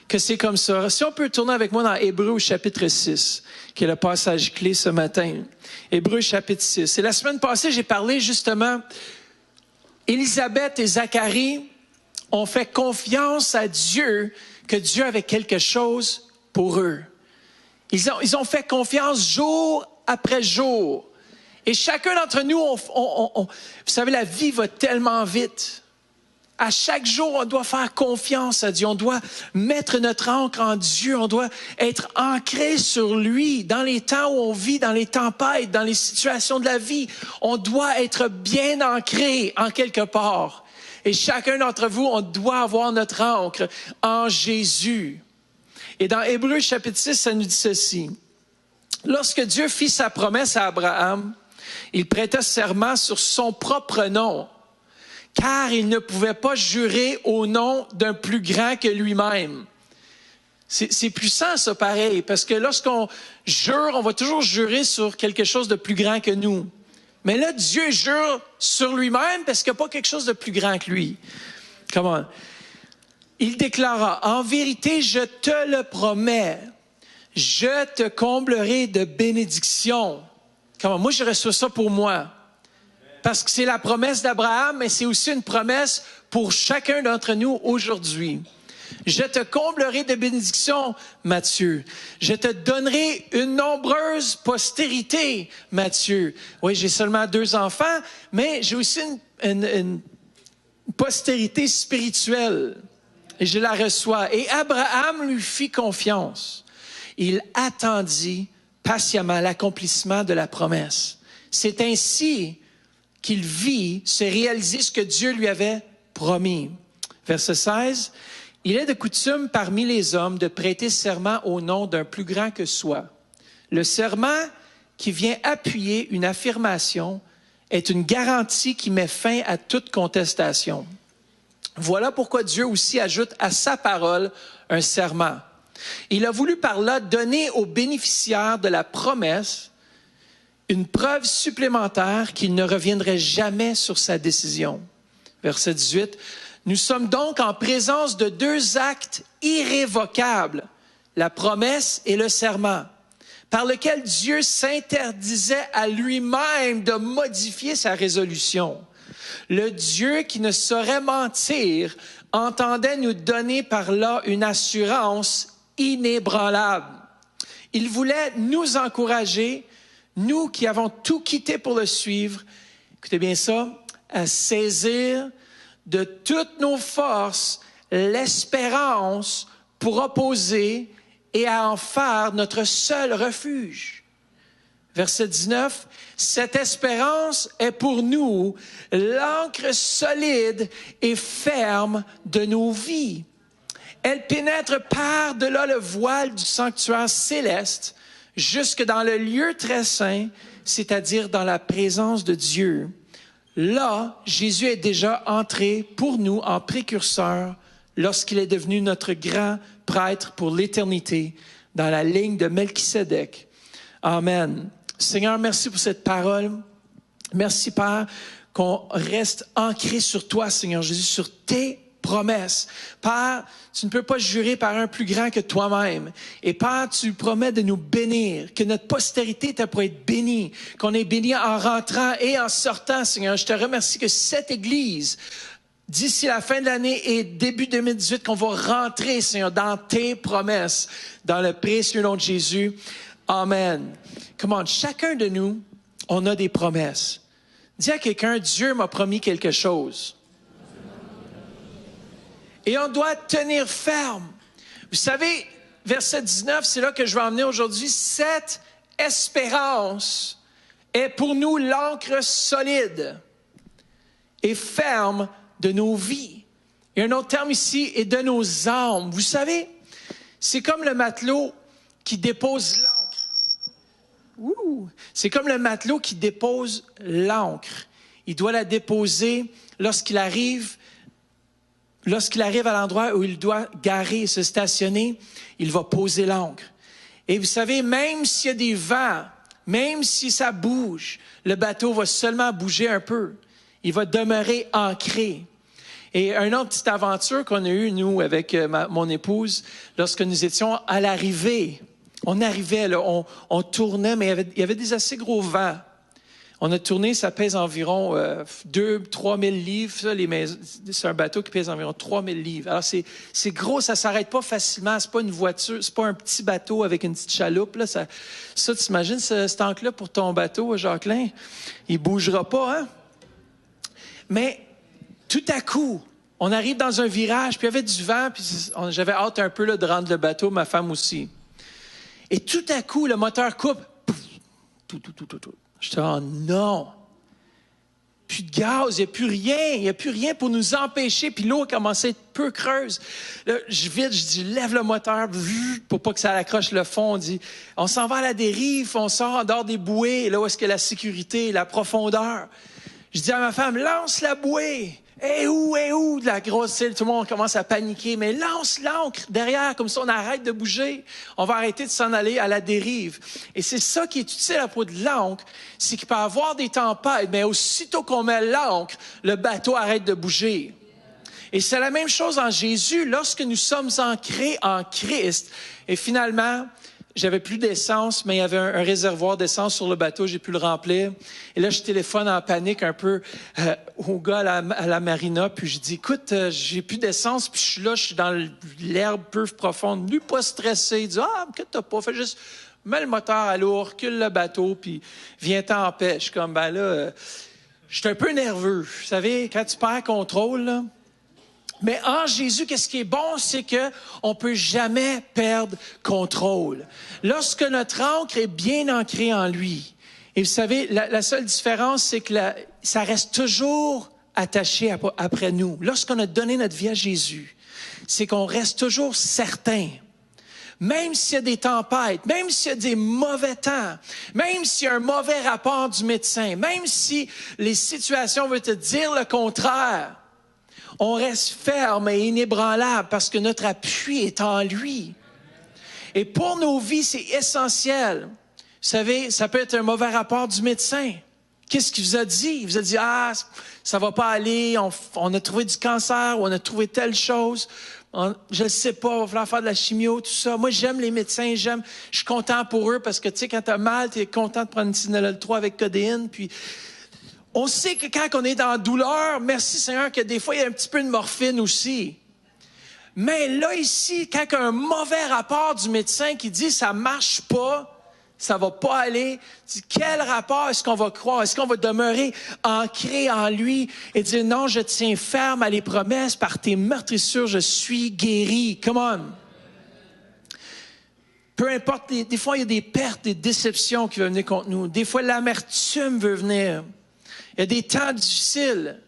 que c'est comme ça. Si on peut tourner avec moi dans Hébreux au chapitre 6, qui est le passage clé ce matin. Hébreux chapitre 6. Et la semaine passée, j'ai parlé justement, Élisabeth et Zacharie ont fait confiance à Dieu, que Dieu avait quelque chose pour eux. Ils ont fait confiance jour après jour. Et chacun d'entre nous, vous savez, la vie va tellement vite. À chaque jour, on doit faire confiance à Dieu. On doit mettre notre ancre en Dieu. On doit être ancré sur lui dans les temps où on vit, dans les tempêtes, dans les situations de la vie. On doit être bien ancré en quelque part. Et chacun d'entre vous, on doit avoir notre ancre en Jésus. Et dans Hébreux chapitre 6, ça nous dit ceci. Lorsque Dieu fit sa promesse à Abraham, il prêta serment sur son propre nom, car il ne pouvait pas jurer au nom d'un plus grand que lui-même. C'est puissant, ça, pareil, parce que lorsqu'on jure, on va toujours jurer sur quelque chose de plus grand que nous. Mais là, Dieu jure sur lui-même parce qu'il n'y a pas quelque chose de plus grand que lui. Comment? Il déclara, « En vérité, je te le promets, je te comblerai de bénédictions. » Comment? Moi, je reçois ça pour moi. Parce que c'est la promesse d'Abraham, mais c'est aussi une promesse pour chacun d'entre nous aujourd'hui. Je te comblerai de bénédictions, Matthieu. Je te donnerai une nombreuse postérité, Matthieu. Oui, j'ai seulement 2 enfants, mais j'ai aussi une postérité spirituelle. Et je la reçois. Et Abraham lui fit confiance. Il attendit patiemment l'accomplissement de la promesse. C'est ainsi qu'il vit se réaliser ce que Dieu lui avait promis. Verset 16. Il est de coutume parmi les hommes de prêter serment au nom d'un plus grand que soi. Le serment qui vient appuyer une affirmation est une garantie qui met fin à toute contestation. Voilà pourquoi Dieu aussi ajoute à sa parole un serment. Il a voulu par là donner aux bénéficiaires de la promesse une preuve supplémentaire qu'il ne reviendrait jamais sur sa décision. Verset 18. Nous sommes donc en présence de 2 actes irrévocables, la promesse et le serment, par lequel Dieu s'interdisait à lui-même de modifier sa résolution. Le Dieu qui ne saurait mentir entendait nous donner par là une assurance inébranlable. Il voulait nous encourager, nous qui avons tout quitté pour le suivre, écoutez bien ça, à saisir de toutes nos forces l'espérance pour opposer et à en faire notre seul refuge. Verset 19, cette espérance est pour nous l'ancre solide et ferme de nos vies. Elle pénètre par-delà le voile du sanctuaire céleste jusque dans le lieu très saint, c'est-à-dire dans la présence de Dieu. Là, Jésus est déjà entré pour nous en précurseur lorsqu'il est devenu notre grand prêtre pour l'éternité dans la ligne de Melchisédek, Amen. Seigneur, merci pour cette parole. Merci, Père, qu'on reste ancré sur toi, Seigneur Jésus, sur tes promesses. Père, tu ne peux pas jurer par un plus grand que toi-même. Et Père, tu promets de nous bénir, que notre postérité t'a pour être bénie, qu'on est béni en rentrant et en sortant, Seigneur. Je te remercie que cette Église, d'ici la fin de l'année et début 2018, qu'on va rentrer, Seigneur, dans tes promesses, dans le précieux nom de Jésus. Amen. Comment chacun de nous, on a des promesses. Dis à quelqu'un, Dieu m'a promis quelque chose. Et on doit tenir ferme. Vous savez, verset 19, c'est là que je vais emmener aujourd'hui. Cette espérance est pour nous l'encre solide et ferme de nos vies. Et un autre terme ici est de nos âmes. Vous savez, c'est comme le matelot qui dépose l'ancre. C'est comme le matelot qui dépose l'ancre. Il doit la déposer lorsqu'il arrive à l'endroit où il doit garer, se stationner, il va poser l'ancre. Et vous savez, même s'il y a des vents, même si ça bouge, le bateau va seulement bouger un peu. Il va demeurer ancré. Et une autre petite aventure qu'on a eue, nous, avec mon épouse, lorsque nous étions à l'arrivée. On arrivait, là, on tournait, mais il y avait des assez gros vents. On a tourné, ça pèse environ 2-3 000 livres. Ça, c'est un bateau qui pèse environ 3 000 livres. Alors, c'est gros, ça s'arrête pas facilement. C'est pas une voiture, c'est pas un petit bateau avec une petite chaloupe. Là. Ça tu imagines cet ancre-là pour ton bateau, Jacqueline? Il bougera pas, hein? Mais tout à coup, on arrive dans un virage, puis il y avait du vent, puis j'avais hâte un peu là, de rendre le bateau, ma femme aussi. Et tout à coup, le moteur coupe. Tout. Je dis, oh non! Plus de gaz, il n'y a plus rien pour nous empêcher. Puis l'eau a commencé à être peu creuse. Là, je dis, lève le moteur pour pas que ça accroche le fond. On s'en va à la dérive, on sort en dehors des bouées, là où est-ce que la sécurité, la profondeur. Je dis à ma femme, lance la bouée. Eh où, de la grosse île, tout le monde commence à paniquer, mais lance l'ancre derrière, comme ça on arrête de bouger. On va arrêter de s'en aller à la dérive. Et c'est ça qui est utile à propos de l'ancre, c'est qu'il peut y avoir des tempêtes, mais aussitôt qu'on met l'ancre, le bateau arrête de bouger. Et c'est la même chose en Jésus, lorsque nous sommes ancrés en Christ. Et finalement, j'avais plus d'essence, mais il y avait un réservoir d'essence sur le bateau, j'ai pu le remplir. Et là, je téléphone en panique un peu au gars à la marina, puis je dis, écoute, j'ai plus d'essence, puis je suis dans l'herbe peu profonde, lui pas stressé. Il dit, que t'as pas fait, juste mets le moteur à l'eau, recule le bateau, puis viens-t'en en paix. Je suis comme, je suis un peu nerveux. Vous savez, quand tu perds contrôle, là. Mais en Jésus, qu'est-ce qui est bon, c'est que on peut jamais perdre contrôle. Lorsque notre ancre est bien ancrée en lui, et vous savez, la seule différence, c'est que ça reste toujours attaché après nous. Lorsqu'on a donné notre vie à Jésus, c'est qu'on reste toujours certain. Même s'il y a des tempêtes, même s'il y a des mauvais temps, même s'il y a un mauvais rapport du médecin, même si les situations veulent te dire le contraire, on reste ferme et inébranlable parce que notre appui est en lui. Et pour nos vies, c'est essentiel. Vous savez, ça peut être un mauvais rapport du médecin. Qu'est-ce qu'il vous a dit? Il vous a dit, ça va pas aller, on a trouvé du cancer ou on a trouvé telle chose. Je ne sais pas, il va falloir faire de la chimio, tout ça. Moi, j'aime les médecins, je suis content pour eux parce que, tu sais, quand tu as mal, tu es content de prendre une Tylenol 3 avec codéine, puis on sait que quand on est dans la douleur, merci Seigneur, que des fois, il y a un petit peu de morphine aussi. Mais là, ici, quand il y a un mauvais rapport du médecin qui dit « ça marche pas », ça va pas aller. Quel rapport est-ce qu'on va croire? Est-ce qu'on va demeurer ancré en lui et dire « non, je tiens ferme à les promesses, par tes meurtrissures, je suis guéri ». Come on! Peu importe, des fois, il y a des pertes, des déceptions qui veulent venir contre nous. Des fois, l'amertume veut venir. Il y a des temps difficiles.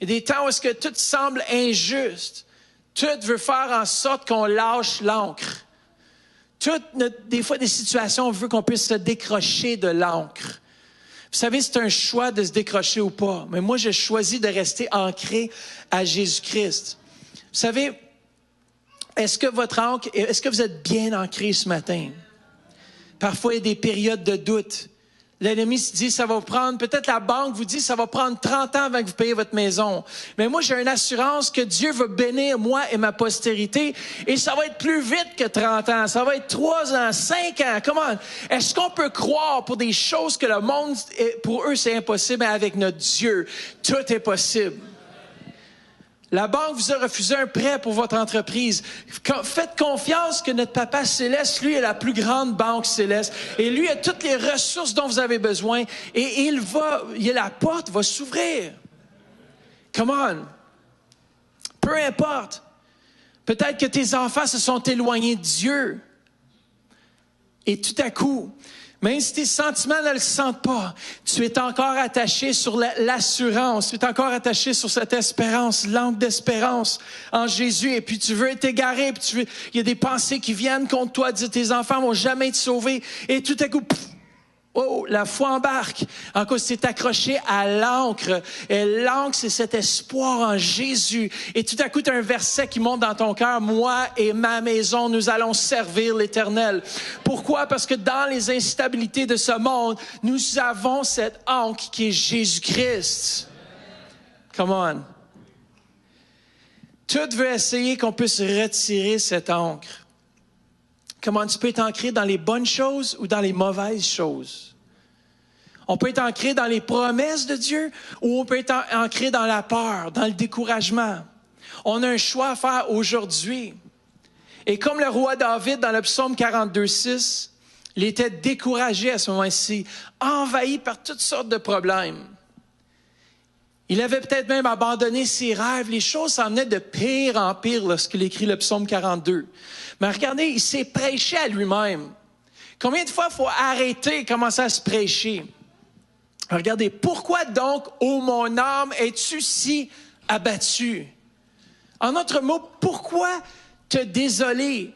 Il y a des temps où est-ce que tout semble injuste. Tout veut faire en sorte qu'on lâche l'ancre. Des fois, des situations, on veut qu'on puisse se décrocher de l'ancre. Vous savez, c'est un choix de se décrocher ou pas. Mais moi, j'ai choisi de rester ancré à Jésus-Christ. Vous savez, est-ce que vous êtes bien ancré ce matin? Parfois, il y a des périodes de doute. L'ennemi se dit, ça va prendre, peut-être la banque vous dit, ça va prendre 30 ans avant que vous payiez votre maison. Mais moi, j'ai une assurance que Dieu va bénir moi et ma postérité. Et ça va être plus vite que 30 ans. Ça va être 3 ans, 5 ans. Comment? Est-ce qu'on peut croire pour des choses que le monde, pour eux, c'est impossible, mais avec notre Dieu, tout est possible? La banque vous a refusé un prêt pour votre entreprise. Faites confiance que notre Papa Céleste, lui, est la plus grande banque céleste. Et lui a toutes les ressources dont vous avez besoin. Et la porte va s'ouvrir. Come on. Peu importe. Peut-être que tes enfants se sont éloignés de Dieu. Et tout à coup, même si tes sentiments ne le sentent pas, tu es encore attaché sur l'assurance, tu es encore attaché sur cette espérance, l'angle d'espérance en Jésus. Et puis tu veux être égaré, puis il y a des pensées qui viennent contre toi, dire tes enfants vont jamais être sauvés. Et tout à coup, la foi embarque. En cause, c'est accroché à l'ancre. Et l'ancre, c'est cet espoir en Jésus. Et tout à coup, tu as un verset qui monte dans ton cœur. Moi et ma maison, nous allons servir l'Éternel. Pourquoi? Parce que dans les instabilités de ce monde, nous avons cette ancre qui est Jésus-Christ. Come on. Tout veut essayer qu'on puisse retirer cette ancre. Comment tu peux être ancré dans les bonnes choses ou dans les mauvaises choses. On peut être ancré dans les promesses de Dieu ou on peut être ancré dans la peur, dans le découragement. On a un choix à faire aujourd'hui. Et comme le roi David dans le psaume 42:6, il était découragé à ce moment-ci, envahi par toutes sortes de problèmes. Il avait peut-être même abandonné ses rêves. Les choses s'en venaient de pire en pire lorsqu'il écrit le psaume 42. Mais regardez, il s'est prêché à lui-même. Combien de fois il faut arrêter et commencer à se prêcher? Regardez, pourquoi donc, ô mon âme, es-tu si abattu? En d'autres mots, pourquoi te désoler,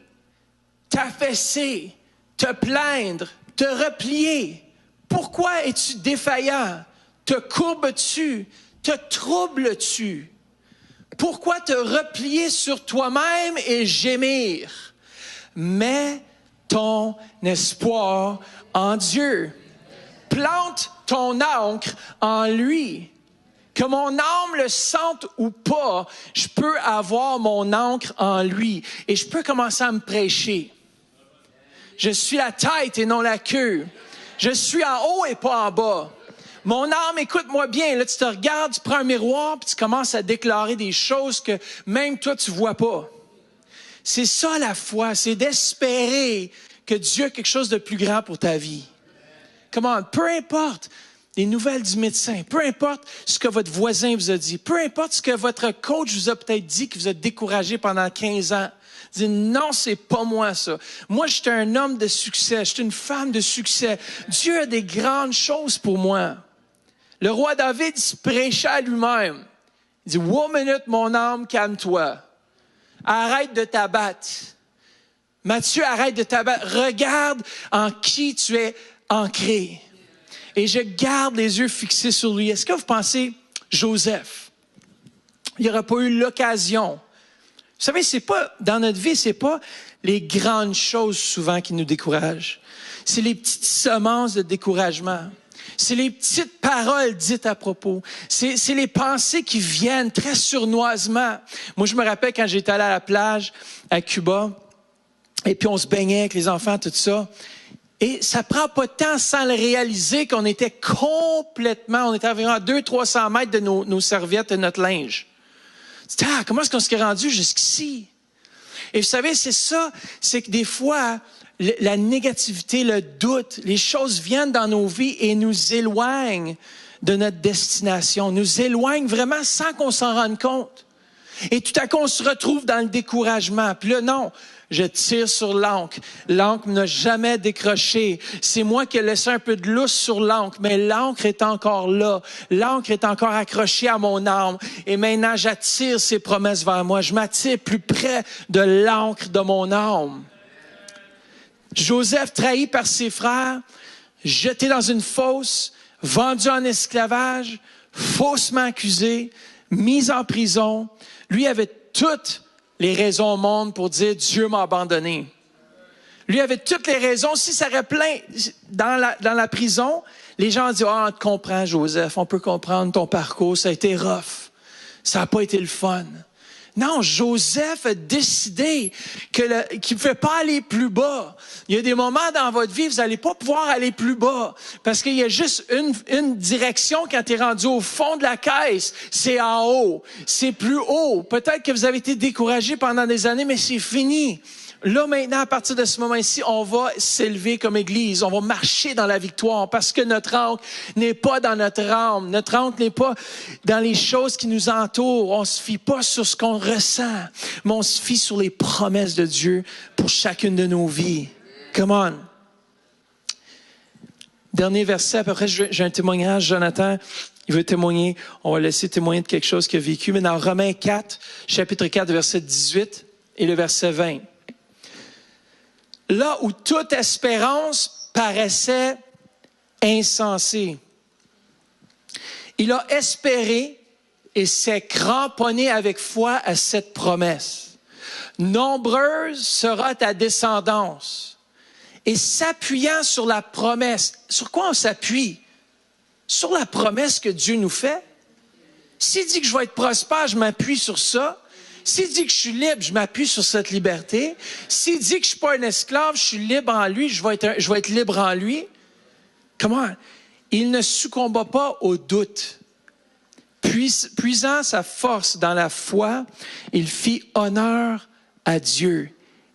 t'affaisser, te plaindre, te replier? Pourquoi es-tu défaillant? Te courbes-tu? Te troubles-tu? Pourquoi te replier sur toi-même et gémir? Mets ton espoir en Dieu. Plante ton ancre en lui. Que mon âme le sente ou pas, je peux avoir mon ancre en lui. Et je peux commencer à me prêcher. Je suis la tête et non la queue. Je suis en haut et pas en bas. Mon âme, écoute-moi bien, là, tu te regardes, tu prends un miroir, puis tu commences à déclarer des choses que même toi, tu vois pas. C'est ça la foi, c'est d'espérer que Dieu a quelque chose de plus grand pour ta vie. Comment? Peu importe les nouvelles du médecin, peu importe ce que votre voisin vous a dit, peu importe ce que votre coach vous a peut-être dit qui vous a découragé pendant 15 ans. Dis non, c'est pas moi ça. Moi, j'étais un homme de succès, j'étais une femme de succès. Dieu a des grandes choses pour moi. Le roi David se prêchait à lui-même. Il dit, wow, minute, mon âme, calme-toi. Arrête de t'abattre. Matthieu, arrête de t'abattre. Regarde en qui tu es ancré. Et je garde les yeux fixés sur lui. Est-ce que vous pensez, Joseph, il n'aurait pas eu l'occasion? Vous savez, c'est pas, dans notre vie, c'est pas les grandes choses souvent qui nous découragent. C'est les petites semences de découragement. C'est les petites paroles dites à propos. C'est les pensées qui viennent très sournoisement. Moi, je me rappelle quand j'étais allé à la plage à Cuba, et puis on se baignait avec les enfants, tout ça. Et ça prend pas de temps sans le réaliser qu'on était complètement, on était environ à 200-300 mètres de nos serviettes et notre linge. Comment est-ce qu'on s'est rendu jusqu'ici? Et vous savez, c'est ça, c'est que des fois, la négativité, le doute, les choses viennent dans nos vies et nous éloignent de notre destination, nous éloignent vraiment sans qu'on s'en rende compte. Et tout à coup, on se retrouve dans le découragement. Puis là, non, je tire sur l'ancre. L'ancre n'a jamais décroché. C'est moi qui ai laissé un peu de lousse sur l'ancre, mais l'ancre est encore là. L'ancre est encore accrochée à mon âme. Et maintenant, j'attire ses promesses vers moi. Je m'attire plus près de l'ancre de mon âme. Joseph, trahi par ses frères, jeté dans une fosse, vendu en esclavage, faussement accusé, mis en prison. Lui avait toutes les raisons au monde pour dire « Dieu m'a abandonné ». Lui avait toutes les raisons. Si ça aurait plein dans la prison, les gens disent, on te comprend, Joseph, on peut comprendre ton parcours, ça a été rough. Ça n'a pas été le fun. Non, Joseph a décidé qu'il ne pouvait pas aller plus bas. Il y a des moments dans votre vie, vous n'allez pas pouvoir aller plus bas. Parce qu'il y a juste une direction quand tu es rendu au fond de la caisse. C'est en haut. C'est plus haut. Peut-être que vous avez été découragé pendant des années, mais c'est fini. Là, maintenant, à partir de ce moment-ci, on va s'élever comme Église. On va marcher dans la victoire parce que notre ancre n'est pas dans notre âme. Notre ancre n'est pas dans les choses qui nous entourent. On se fie pas sur ce qu'on ressent, mais on se fie sur les promesses de Dieu pour chacune de nos vies. Come on. Dernier verset, après j'ai un témoignage. Jonathan, il veut témoigner. On va laisser témoigner de quelque chose qu'il a vécu. Mais dans Romains 4, chapitre 4, verset 18 et le verset 20. Là où toute espérance paraissait insensée, il a espéré et s'est cramponné avec foi à cette promesse. Nombreuse sera ta descendance. Et s'appuyant sur la promesse, sur quoi on s'appuie? Sur la promesse que Dieu nous fait. S'il dit que je vais être prospère, je m'appuie sur ça. S'il dit que je suis libre, je m'appuie sur cette liberté. S'il dit que je suis pas un esclave, je suis libre en lui, je vais être libre en lui. Comment? Il ne succomba pas au doute. Puisant sa force dans la foi, il fit honneur à Dieu.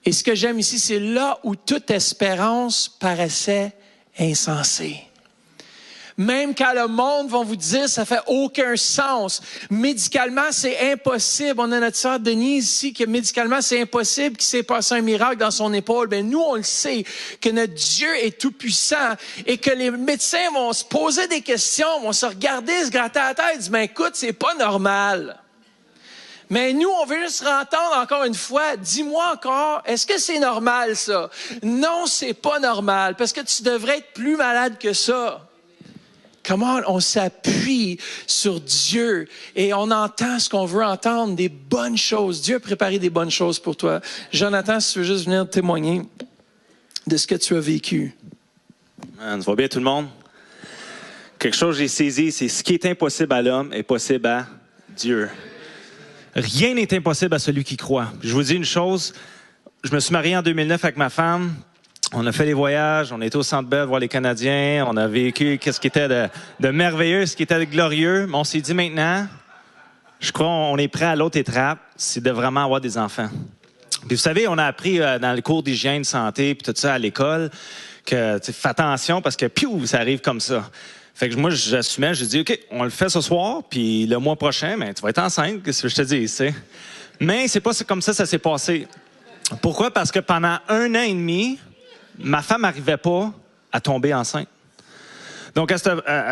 Et ce que j'aime ici, c'est là où toute espérance paraissait insensée. Même quand le monde va vous dire ça fait aucun sens. Médicalement, c'est impossible. On a notre sœur Denise ici que médicalement, c'est impossible qu'il s'est passé un miracle dans son épaule. Ben nous, on le sait que notre Dieu est tout-puissant et que les médecins vont se poser des questions, vont se regarder, se gratter la tête, dire, ben écoute, c'est pas normal. Mais nous, on veut juste entendre encore une fois, dis-moi encore, est-ce que c'est normal ça? Non, c'est pas normal parce que tu devrais être plus malade que ça. Comment on s'appuie sur Dieu et on entend ce qu'on veut entendre, des bonnes choses. Dieu a préparé des bonnes choses pour toi. Jonathan, si tu veux juste venir témoigner de ce que tu as vécu. Ça va bien tout le monde? Quelque chose que j'ai saisi, c'est ce qui est impossible à l'homme est possible à Dieu. Rien n'est impossible à celui qui croit. Je vous dis une chose, je me suis marié en 2009 avec ma femme. On a fait les voyages, on a été au Centre Bell voir les Canadiens, on a vécu ce qui était de merveilleux, ce qui était de glorieux. Mais on s'est dit maintenant, je crois qu'on est prêt à l'autre étape, c'est de vraiment avoir des enfants. Puis vous savez, on a appris dans le cours d'hygiène, santé, puis tout ça à l'école, que fais attention parce que piou, ça arrive comme ça. Fait que moi, j'assumais, j'ai dit, OK, on le fait ce soir, puis le mois prochain, ben, tu vas être enceinte, qu'est-ce que je te dis, tu sais. Mais c'est pas comme ça s'est passé. Pourquoi? Parce que pendant 1 an et demi, ma femme n'arrivait pas à tomber enceinte. Donc, à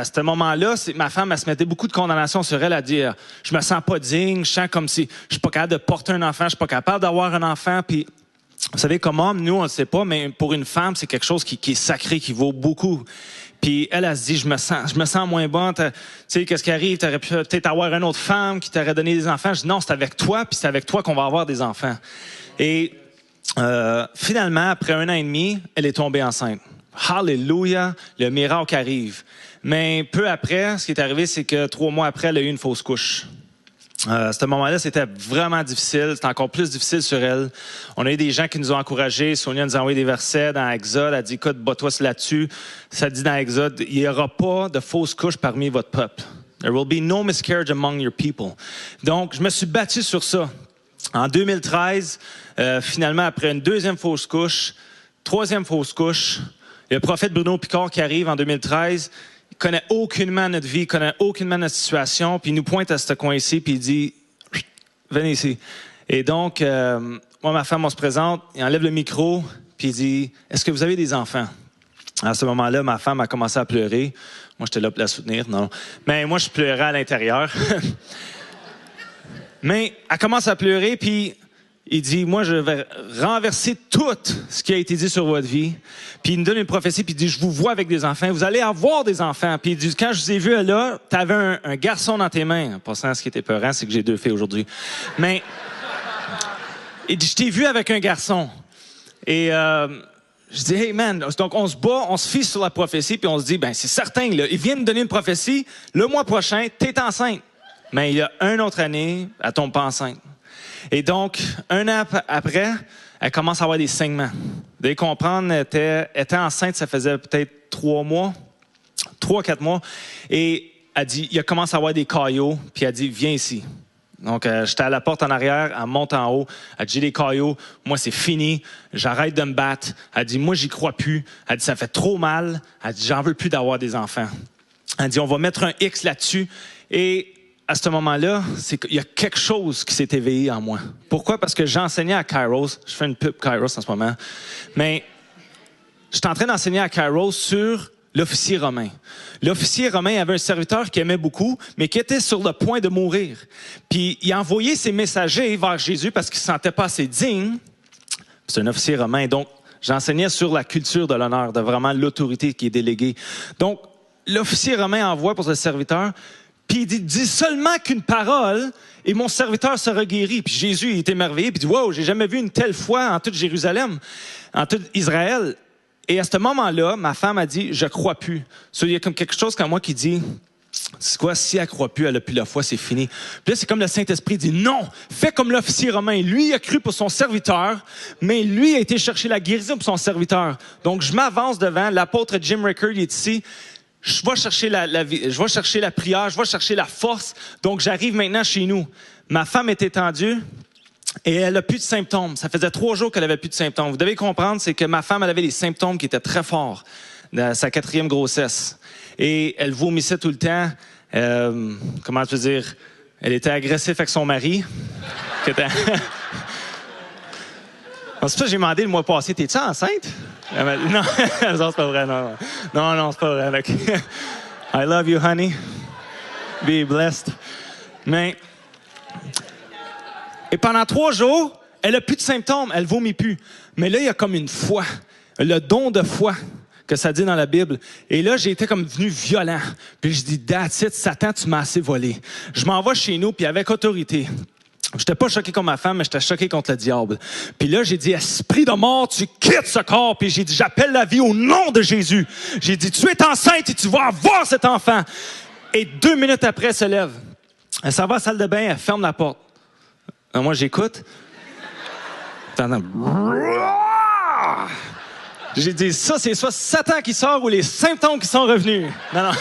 ce moment-là, ma femme, elle se mettait beaucoup de condamnation sur elle à dire « Je me sens pas digne, je sens comme si je suis pas capable de porter un enfant, je suis pas capable d'avoir un enfant. » Puis, vous savez, comme homme, nous, on ne sait pas, mais pour une femme, c'est quelque chose qui est sacré, qui vaut beaucoup. Puis, elle se dit « Je me sens moins bonne. Tu sais, qu'est-ce qui arrive? Tu aurais pu peut-être avoir une autre femme qui t'aurait donné des enfants. » Je dis « Non, c'est avec toi, puis c'est avec toi qu'on va avoir des enfants. » Et finalement, après 1 an et demi, elle est tombée enceinte. Hallelujah, le miracle arrive. Mais peu après, ce qui est arrivé, c'est que 3 mois après, elle a eu une fausse couche. À ce moment-là, c'était vraiment difficile. C'était encore plus difficile sur elle. On a eu des gens qui nous ont encouragés. Sonia nous a envoyé des versets dans Exode. Elle a dit, écoute, bats-toi là-dessus. Ça dit dans Exode, il n'y aura pas de fausse couche parmi votre peuple. There will be no miscarriage among your people. Donc, je me suis battu sur ça. En 2013, finalement, après une 2e fausse couche, 3e fausse couche, le prophète Bruno Picard qui arrive en 2013, il connaît aucunement notre vie, il connaît aucunement notre situation, puis il nous pointe à ce coin-ci, puis il dit « Venez ici ». Et donc, moi, ma femme, on se présente, il enlève le micro, puis il dit « Est-ce que vous avez des enfants? » À ce moment-là, ma femme a commencé à pleurer. Moi, j'étais là pour la soutenir, non. Mais moi, je pleurais à l'intérieur. Mais elle commence à pleurer, puis il dit, moi, je vais renverser tout ce qui a été dit sur votre vie. Puis il me donne une prophétie, puis il dit, je vous vois avec des enfants, vous allez avoir des enfants. Puis il dit, quand je vous ai vu là, tu avais un garçon dans tes mains. En passant, ce qui était peurant, c'est que j'ai 2 filles aujourd'hui. Mais il dit, je t'ai vu avec un garçon. Et Je dis, hey man, donc on se bat, on se fie sur la prophétie, puis on se dit, ben c'est certain, là, il vient me donner une prophétie, le mois prochain, t'es enceinte. Mais il y a une autre année, elle tombe pas enceinte. Et donc, un an après, elle commence à avoir des saignements. Vous devez comprendre, elle était enceinte, ça faisait peut-être 3 mois, 3-4 mois, et elle dit, il commence à avoir des caillots, puis elle dit, viens ici. Donc, j'étais à la porte en arrière, elle monte en haut, elle dit, j'ai des caillots, moi c'est fini, j'arrête de me battre. Elle dit, moi j'y crois plus. Elle dit, ça fait trop mal. Elle dit, j'en veux plus d'avoir des enfants. Elle dit, on va mettre un X là-dessus. Et à ce moment-là, c'est qu'il y a quelque chose qui s'est éveillé en moi. Pourquoi? Parce que j'enseignais à Kairos, je fais une pub Kairos en ce moment, mais j'étais en train d'enseigner à Kairos sur l'officier romain. L'officier romain avait un serviteur qu'il aimait beaucoup, mais qui était sur le point de mourir. Puis il a envoyé ses messagers vers Jésus parce qu'il ne se sentait pas assez digne. C'est un officier romain. Donc, j'enseignais sur la culture de l'honneur, de vraiment l'autorité qui est déléguée. Donc, l'officier romain envoie pour ce serviteur, puis il dit seulement qu'une parole et mon serviteur sera guéri. Puis Jésus il est émerveillé, puis il dit, wow, j'ai jamais vu une telle foi en toute Jérusalem, en tout Israël. Et à ce moment-là, ma femme a dit, je crois plus. So, il y a comme quelque chose en moi qui dit, c'est quoi, si elle croit plus, elle a plus la foi, c'est fini. Puis là, c'est comme le Saint-Esprit dit, non, fais comme l'officier romain. Lui, il a cru pour son serviteur, mais lui a été chercher la guérison pour son serviteur. Donc, je m'avance devant, l'apôtre Jim Rickard, il est ici. Je vais chercher je vais chercher la prière, je vais chercher la force. Donc, j'arrive maintenant chez nous. Ma femme est étendue. Et elle n'a plus de symptômes. Ça faisait 3 jours qu'elle avait plus de symptômes. Vous devez comprendre, c'est que ma femme, elle avait des symptômes qui étaient très forts dans sa 4e grossesse. Et elle vomissait tout le temps. Comment je veux dire? Elle était agressive avec son mari. C'est pour ça que j'ai demandé le mois passé, t'es-tu enceinte? Non, c'est pas vrai, non. Non, c'est pas vrai. I love you, honey. Be blessed. Mais... Et pendant 3 jours, elle n'a plus de symptômes, elle vomit plus. Mais là, il y a comme une foi, le don de foi que ça dit dans la Bible. Et là, j'ai été comme devenu violent. Puis je dis, that's it, Satan, tu m'as assez volé. Je m'en vais chez nous, puis avec autorité. J'étais pas choqué contre ma femme, mais j'étais choqué contre le diable. Puis là, j'ai dit, esprit de mort, tu quittes ce corps. Puis j'ai dit, j'appelle la vie au nom de Jésus. J'ai dit, tu es enceinte et tu vas avoir cet enfant. Et 2 minutes après, elle se lève. Elle s'en va à la salle de bain, elle ferme la porte. Alors moi, j'écoute. J'ai dit, ça, c'est soit Satan qui sort ou les symptômes qui sont revenus. Non.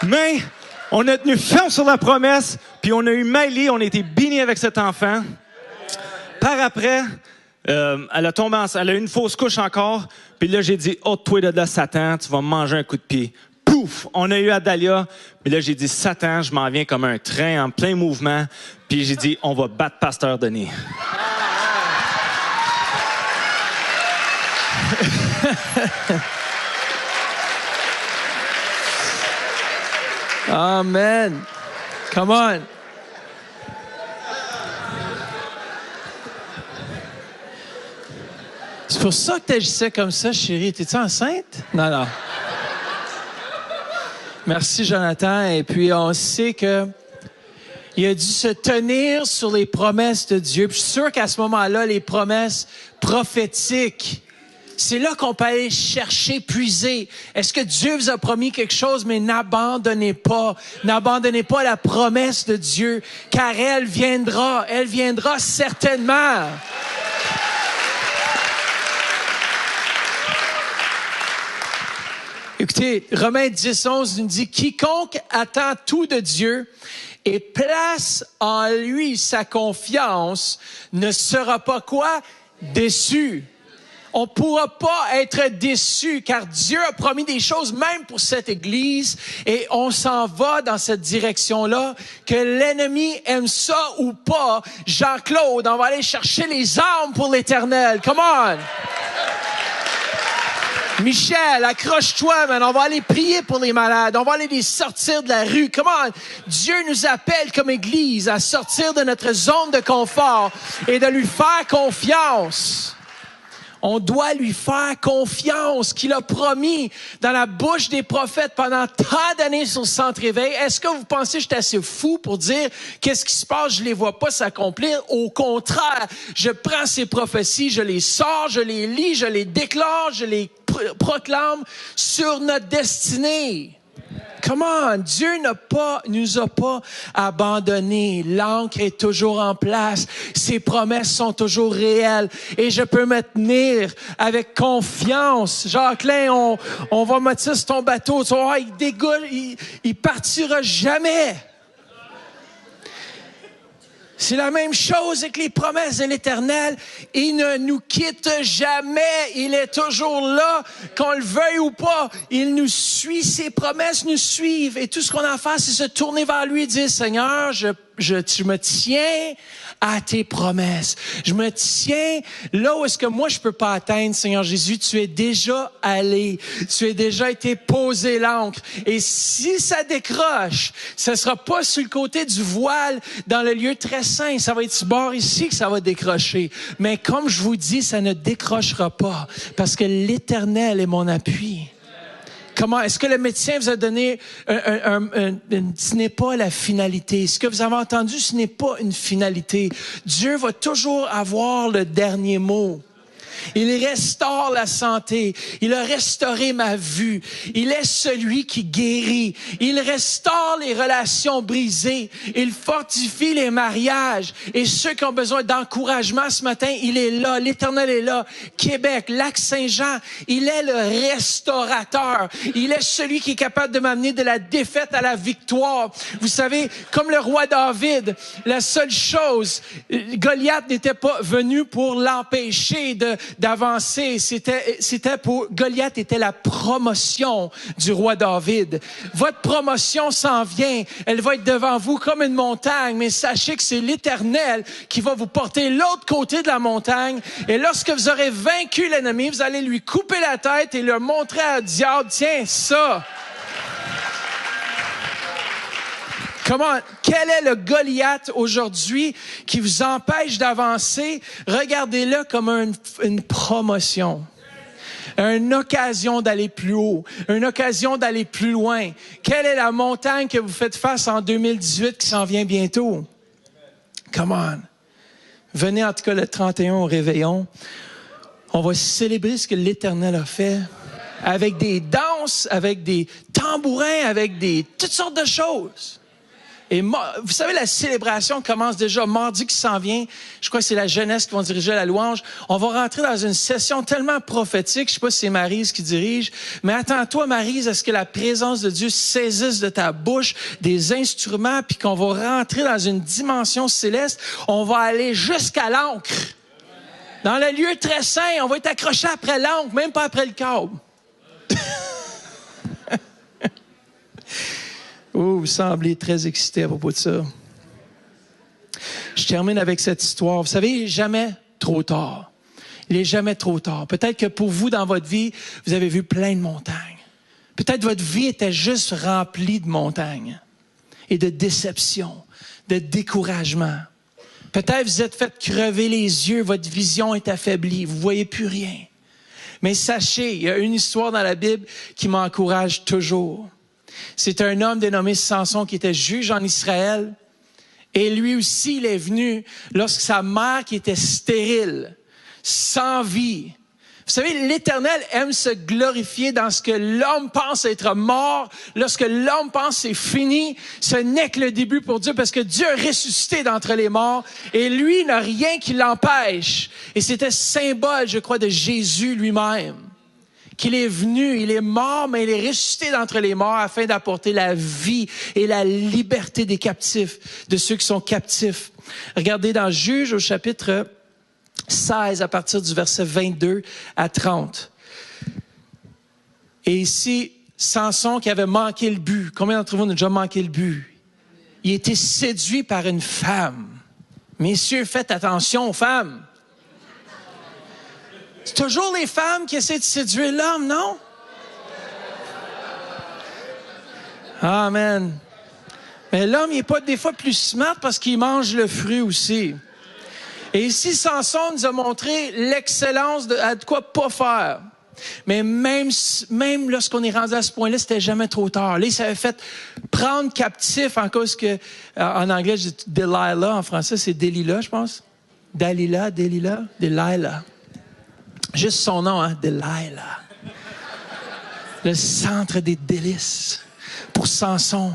Mais on a tenu ferme sur la promesse, puis on a eu Miley, on a été bénis avec cet enfant. Par après, elle a eu une fausse couche encore, puis là, j'ai dit, ôte-toi de là, Satan, tu vas me manger un coup de pied. Pouf! On a eu Adalia, mais là, j'ai dit, Satan, je m'en viens comme un train en plein mouvement, puis j'ai dit, on va battre Pasteur Denis. Amen. Come on. C'est pour ça que tu agissais comme ça, chérie. T'es-tu enceinte? Non. Merci, Jonathan. Et puis, on sait que il a dû se tenir sur les promesses de Dieu. Puis je suis sûr qu'à ce moment-là, les promesses prophétiques, c'est là qu'on peut aller chercher, puiser. Est-ce que Dieu vous a promis quelque chose? Mais n'abandonnez pas. N'abandonnez pas la promesse de Dieu, car elle viendra. Elle viendra certainement. Écoutez, Romains 10:11 nous dit « Quiconque attend tout de Dieu et place en lui sa confiance ne sera pas quoi? Déçu. » On ne pourra pas être déçu car Dieu a promis des choses même pour cette Église et on s'en va dans cette direction-là. Que l'ennemi aime ça ou pas, Jean-Claude, on va aller chercher les âmes pour l'Éternel. Come on! Michel, accroche-toi, man. On va aller prier pour les malades. On va aller les sortir de la rue. Comment Dieu nous appelle comme Église à sortir de notre zone de confort et de lui faire confiance. On doit lui faire confiance qu'il a promis dans la bouche des prophètes pendant tant d'années sur le centre éveil. Est-ce que vous pensez que je suis assez fou pour dire qu'est-ce qui se passe, je les vois pas s'accomplir? Au contraire, je prends ces prophéties, je les sors, je les lis, je les déclare, je les proclame sur notre destinée. Comment? Dieu nous a pas abandonnés. L'encre est toujours en place. Ses promesses sont toujours réelles. Et je peux me tenir avec confiance. Jacqueline, on va mettre ça sur ton bateau. Tu vois, il dégoule, il partira jamais. C'est la même chose avec les promesses de l'Éternel. Il ne nous quitte jamais. Il est toujours là, qu'on le veuille ou pas. Il nous suit. Ses promesses nous suivent. Et tout ce qu'on a à faire, c'est se tourner vers lui et dire, Seigneur, je me tiens à tes promesses. Je me tiens là où est-ce que moi je peux pas atteindre, Seigneur Jésus. Tu es déjà allé. Tu as déjà été posé l'ancre. Et si ça décroche, ce sera pas sur le côté du voile dans le lieu très saint. Ça va être ce bord ici que ça va décrocher. Mais comme je vous dis, ça ne décrochera pas parce que l'Éternel est mon appui. Comment? Est-ce que le médecin vous a donné ce n'est pas la finalité. Ce que vous avez entendu, ce n'est pas une finalité. Dieu va toujours avoir le dernier mot. Il restaure la santé. Il a restauré ma vue. Il est celui qui guérit. Il restaure les relations brisées. Il fortifie les mariages. Et ceux qui ont besoin d'encouragement ce matin, il est là. L'Éternel est là. Québec, Lac-Saint-Jean, il est le restaurateur. Il est celui qui est capable de m'amener de la défaite à la victoire. Vous savez, comme le roi David, la seule chose, Goliath n'était pas venu pour l'empêcher d'avancer. C'était pour Goliath était la promotion du roi David. Votre promotion s'en vient. Elle va être devant vous comme une montagne, mais sachez que c'est l'Éternel qui va vous porter l'autre côté de la montagne. Et lorsque vous aurez vaincu l'ennemi, vous allez lui couper la tête et leur montrer à diable, tiens, ça. Comment, quel est le Goliath aujourd'hui qui vous empêche d'avancer? Regardez-le comme une promotion. Une occasion d'aller plus haut, une occasion d'aller plus loin. Quelle est la montagne que vous faites face en 2018 qui s'en vient bientôt? Come on. Venez en tout cas le 31 au réveillon. On va célébrer ce que l'Éternel a fait avec des danses, avec des tambourins, avec toutes sortes de choses. Et vous savez, la célébration commence déjà mardi qui s'en vient. Je crois que c'est la jeunesse qui vont diriger la louange. On va rentrer dans une session tellement prophétique. Je sais pas si c'est Maryse qui dirige, mais attends-toi, Maryse, à ce que la présence de Dieu saisisse de ta bouche des instruments, puis qu'on va rentrer dans une dimension céleste. On va aller jusqu'à l'ancre. Dans le lieu très saint, on va être accroché après l'ancre, même pas après le câble. Oh, vous semblez très excité à propos de ça. Je termine avec cette histoire. Vous savez, jamais trop tard. Il n'est jamais trop tard. Peut-être que pour vous, dans votre vie, vous avez vu plein de montagnes. Peut-être votre vie était juste remplie de montagnes et de déceptions, de découragement. Peut-être vous êtes fait crever les yeux, votre vision est affaiblie, vous ne voyez plus rien. Mais sachez, il y a une histoire dans la Bible qui m'encourage toujours. C'est un homme dénommé Samson qui était juge en Israël. Et lui aussi, il est venu lorsque sa mère, qui était stérile, sans vie. Vous savez, l'Éternel aime se glorifier dans ce que l'homme pense être mort. Lorsque l'homme pense c'est fini, ce n'est que le début pour Dieu parce que Dieu a ressuscité d'entre les morts et lui n'a rien qui l'empêche. Et c'était symbole, je crois, de Jésus lui-même. Qu'il est venu, il est mort, mais il est ressuscité d'entre les morts afin d'apporter la vie et la liberté des captifs, de ceux qui sont captifs. Regardez dans Juge au chapitre 16, à partir du verset 22 à 30. Et ici, Samson qui avait manqué le but. Combien d'entre vous ont déjà manqué le but? Il a été séduit par une femme. Messieurs, faites attention aux femmes. C'est toujours les femmes qui essaient de séduire l'homme, non? Amen. Mais l'homme, il n'est pas des fois plus smart parce qu'il mange le fruit aussi. Et ici, Samson nous a montré l'excellence de quoi pas faire. Mais même lorsqu'on est rendu à ce point-là, c'était jamais trop tard. Là, il s'avait fait prendre captif en cause que, en anglais, je dis Delilah, en français, c'est Delilah, je pense. Delilah. Juste son nom, hein, Delilah. Le centre des délices pour Samson.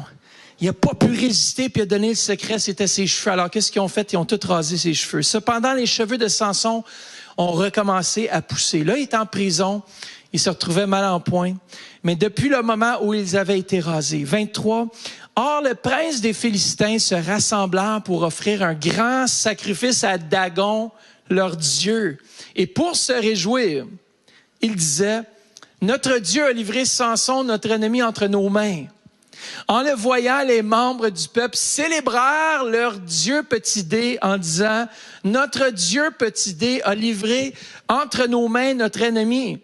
Il n'a pas pu résister, puis il a donné le secret, c'était ses cheveux. Alors, qu'est-ce qu'ils ont fait? Ils ont tous rasé ses cheveux. Cependant, les cheveux de Samson ont recommencé à pousser. Là, il est en prison. Il se retrouvait mal en point. Mais depuis le moment où ils avaient été rasés. 23. Or, le prince des Philistins se rassemblèrent pour offrir un grand sacrifice à Dagon, leur Dieu. Et pour se réjouir, il disait, « Notre Dieu a livré Samson, notre ennemi, entre nos mains. » En le voyant, les membres du peuple célébrèrent leur Dieu petit D en disant, « Notre Dieu petit D a livré entre nos mains notre ennemi,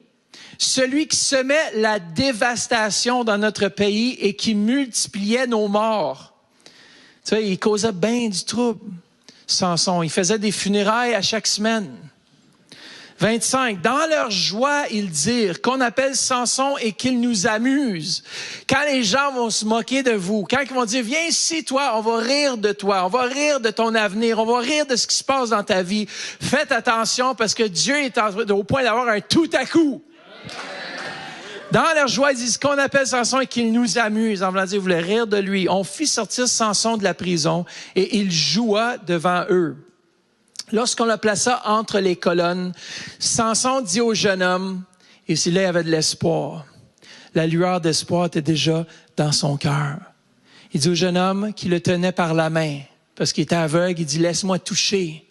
celui qui semait la dévastation dans notre pays et qui multipliait nos morts. » Tu sais, il causait bien du trouble, Samson. Il faisait des funérailles à chaque semaine. 25. Dans leur joie, ils dirent qu'on appelle Samson et qu'il nous amuse. Quand les gens vont se moquer de vous, quand ils vont dire, viens ici, toi, on va rire de toi, on va rire de ton avenir, on va rire de ce qui se passe dans ta vie. Faites attention parce que Dieu est au point d'avoir un tout à coup. Dans leur joie, ils disent qu'on appelle Samson et qu'il nous amuse. En voulant dire, ils voulaient rire de lui. On fit sortir Samson de la prison et il joua devant eux. Lorsqu'on le plaça entre les colonnes, Samson dit au jeune homme, et c'est là il y avait de l'espoir. La lueur d'espoir était déjà dans son cœur. Il dit au jeune homme qui le tenait par la main, parce qu'il était aveugle, il dit, laisse-moi toucher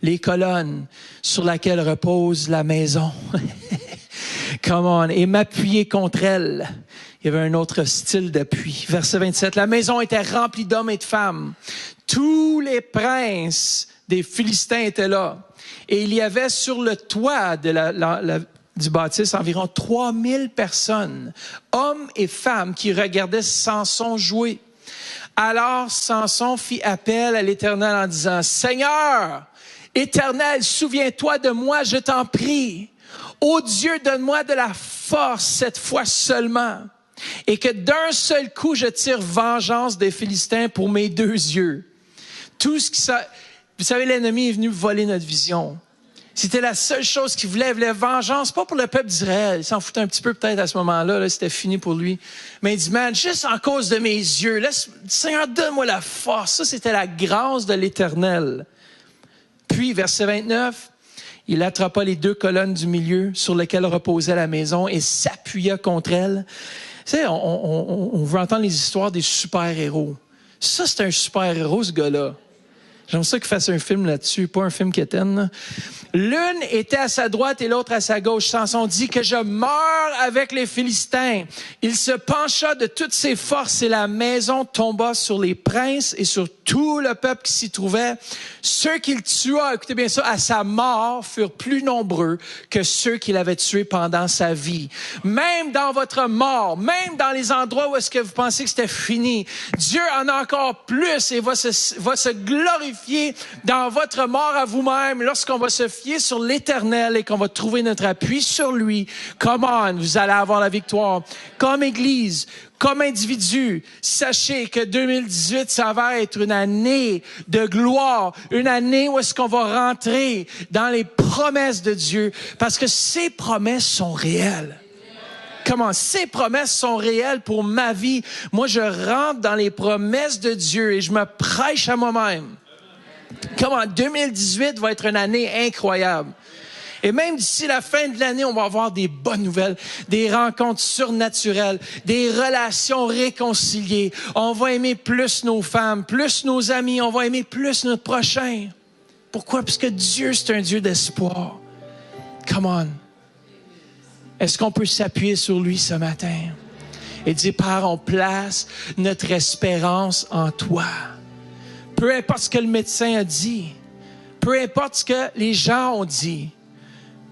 les colonnes sur lesquelles repose la maison. Come on, et m'appuyer contre elle. Il y avait un autre style d'appui. Verset 27, la maison était remplie d'hommes et de femmes. Tous les princes des Philistins étaient là. Et il y avait sur le toit de du bâtisse environ 3000 personnes, hommes et femmes, qui regardaient Samson jouer. Alors Samson fit appel à l'Éternel en disant, « Seigneur, Éternel, souviens-toi de moi, je t'en prie. Ô Dieu, donne-moi de la force cette fois seulement, et que d'un seul coup je tire vengeance des Philistins pour mes 2 yeux. » Tout ce qui Vous savez, l'ennemi est venu voler notre vision. C'était la seule chose qu'il voulait. Il voulait vengeance, pas pour le peuple d'Israël. Il s'en foutait un petit peu peut-être à ce moment-là. Là, c'était fini pour lui. Mais il dit, man, juste en cause de mes yeux, Seigneur, donne-moi la force. Ça, c'était la grâce de l'Éternel. Puis, verset 29, il attrapa les 2 colonnes du milieu sur lesquelles reposait la maison et s'appuya contre elles. Tu sais, on veut entendre les histoires des super-héros. Ça, c'est un super-héros, ce gars-là. J'aimerais ça qu'il fasse un film là-dessus, pas un film quétaine. L'une était à sa droite et l'autre à sa gauche. Samson dit que je meurs avec les Philistins. Il se pencha de toutes ses forces et la maison tomba sur les princes et sur tout le peuple qui s'y trouvait. Ceux qu'il tua, écoutez bien ça, à sa mort furent plus nombreux que ceux qu'il avait tués pendant sa vie. Même dans votre mort, même dans les endroits où est-ce que vous pensez que c'était fini, Dieu en a encore plus et va se glorifier dans votre mort à vous-même lorsqu'on va se fier sur l'Éternel et qu'on va trouver notre appui sur lui. Come on, vous allez avoir la victoire. Comme Église, comme individu, sachez que 2018, ça va être une année de gloire, une année où est-ce qu'on va rentrer dans les promesses de Dieu, parce que ces promesses sont réelles. Comment ces promesses sont réelles pour ma vie. Moi, je rentre dans les promesses de Dieu et je me prêche à moi-même. Comment 2018 va être une année incroyable. Et même d'ici la fin de l'année, on va avoir des bonnes nouvelles, des rencontres surnaturelles, des relations réconciliées. On va aimer plus nos femmes, plus nos amis, on va aimer plus notre prochain. Pourquoi? Parce que Dieu, c'est un Dieu d'espoir. Come on. Est-ce qu'on peut s'appuyer sur lui ce matin et dire, Père, on place notre espérance en toi. Peu importe ce que le médecin a dit, peu importe ce que les gens ont dit,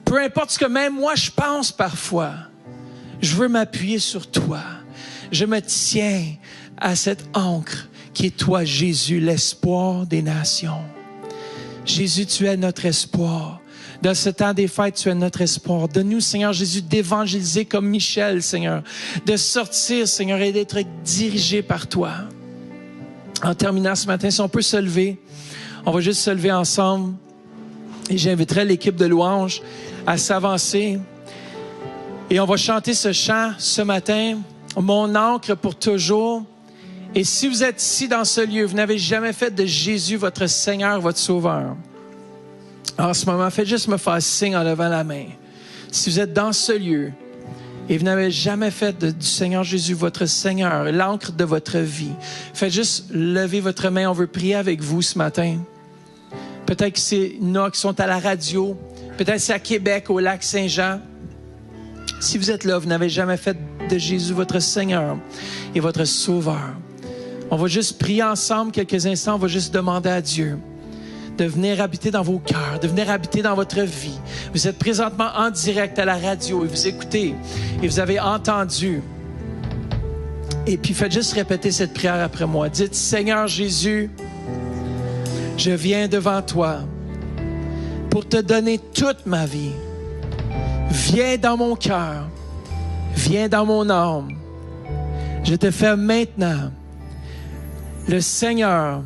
peu importe ce que même moi je pense parfois, je veux m'appuyer sur toi. Je me tiens à cette ancre qui est toi, Jésus, l'espoir des nations. Jésus, tu es notre espoir. Dans ce temps des fêtes, tu es notre espoir. Donne-nous, Seigneur Jésus, d'évangéliser comme Michel, Seigneur. De sortir, Seigneur, et d'être dirigé par toi. En terminant ce matin, si on peut se lever, on va juste se lever ensemble. Et j'inviterai l'équipe de louanges à s'avancer. Et on va chanter ce chant ce matin, « Mon ancre pour toujours ». Et si vous êtes ici dans ce lieu, vous n'avez jamais fait de Jésus votre Seigneur, votre Sauveur. En ce moment, faites juste me faire signe en levant la main. Si vous êtes dans ce lieu et vous n'avez jamais fait du Seigneur Jésus votre Seigneur, l'ancre de votre vie, faites juste lever votre main. On veut prier avec vous ce matin. Peut-être que c'est nous qui sont à la radio. Peut-être que c'est à Québec, au Lac-Saint-Jean. Si vous êtes là, vous n'avez jamais fait de Jésus votre Seigneur et votre Sauveur. On va juste prier ensemble quelques instants. On va juste demander à Dieu de venir habiter dans vos cœurs, de venir habiter dans votre vie. Vous êtes présentement en direct à la radio et vous écoutez et vous avez entendu. Et puis faites juste répéter cette prière après moi. Dites, Seigneur Jésus, je viens devant toi pour te donner toute ma vie. Viens dans mon cœur, viens dans mon âme. Je te fais maintenant le Seigneur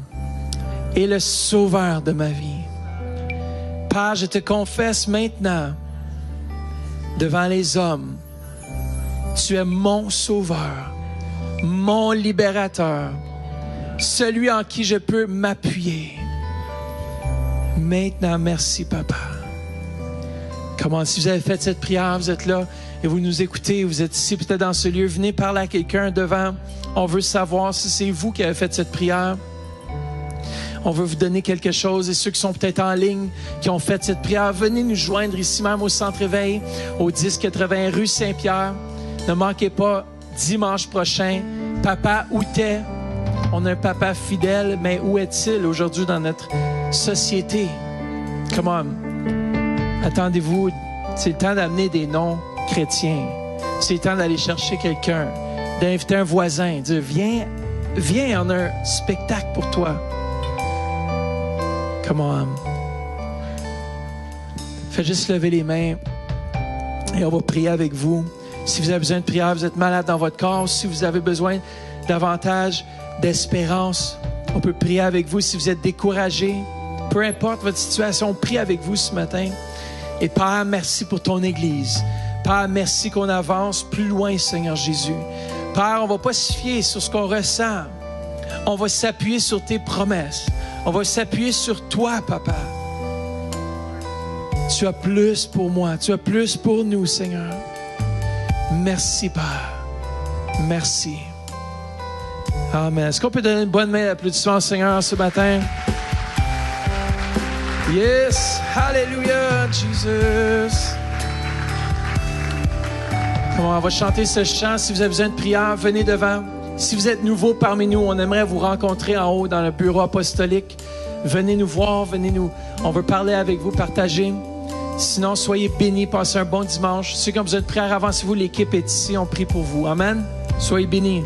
et le Sauveur de ma vie. Père, je te confesse maintenant devant les hommes, tu es mon Sauveur, mon Libérateur, celui en qui je peux m'appuyer. Maintenant, merci, Papa. Comment, si vous avez fait cette prière, vous êtes là et vous nous écoutez, vous êtes ici, peut-être dans ce lieu, venez parler à quelqu'un devant. On veut savoir si c'est vous qui avez fait cette prière. On veut vous donner quelque chose. Et ceux qui sont peut-être en ligne, qui ont fait cette prière, venez nous joindre ici même au Centre Éveil, au 1080 rue Saint-Pierre. Ne manquez pas, dimanche prochain, Papa, où t'es? On a un papa fidèle, mais où est-il aujourd'hui dans notre société? Come on. Attendez-vous. C'est le temps d'amener des non-chrétiens. C'est le temps d'aller chercher quelqu'un, d'inviter un voisin, dire viens, on a un spectacle pour toi. Come on. Faites juste lever les mains et on va prier avec vous. Si vous avez besoin de prière, vous êtes malade dans votre corps, si vous avez besoin davantage d'espérance, on peut prier avec vous. Si vous êtes découragé, peu importe votre situation, on prie avec vous ce matin. Et Père, merci pour ton Église. Père, merci qu'on avance plus loin, Seigneur Jésus. Père, on ne va pas se fier sur ce qu'on ressent. On va s'appuyer sur tes promesses. On va s'appuyer sur toi, Papa. Tu as plus pour moi. Tu as plus pour nous, Seigneur. Merci, Père. Merci. Amen. Est-ce qu'on peut donner une bonne main d'applaudissement au Seigneur ce matin? Yes! Hallelujah, Jesus! On va chanter ce chant. Si vous avez besoin de prière, venez devant. Si vous êtes nouveau parmi nous, on aimerait vous rencontrer en haut dans le bureau apostolique. Venez nous voir, on veut parler avec vous, partager. Sinon, soyez bénis, passez un bon dimanche. Ceux qui ont besoin de prière, avancez-vous, l'équipe est ici, on prie pour vous. Amen. Soyez bénis.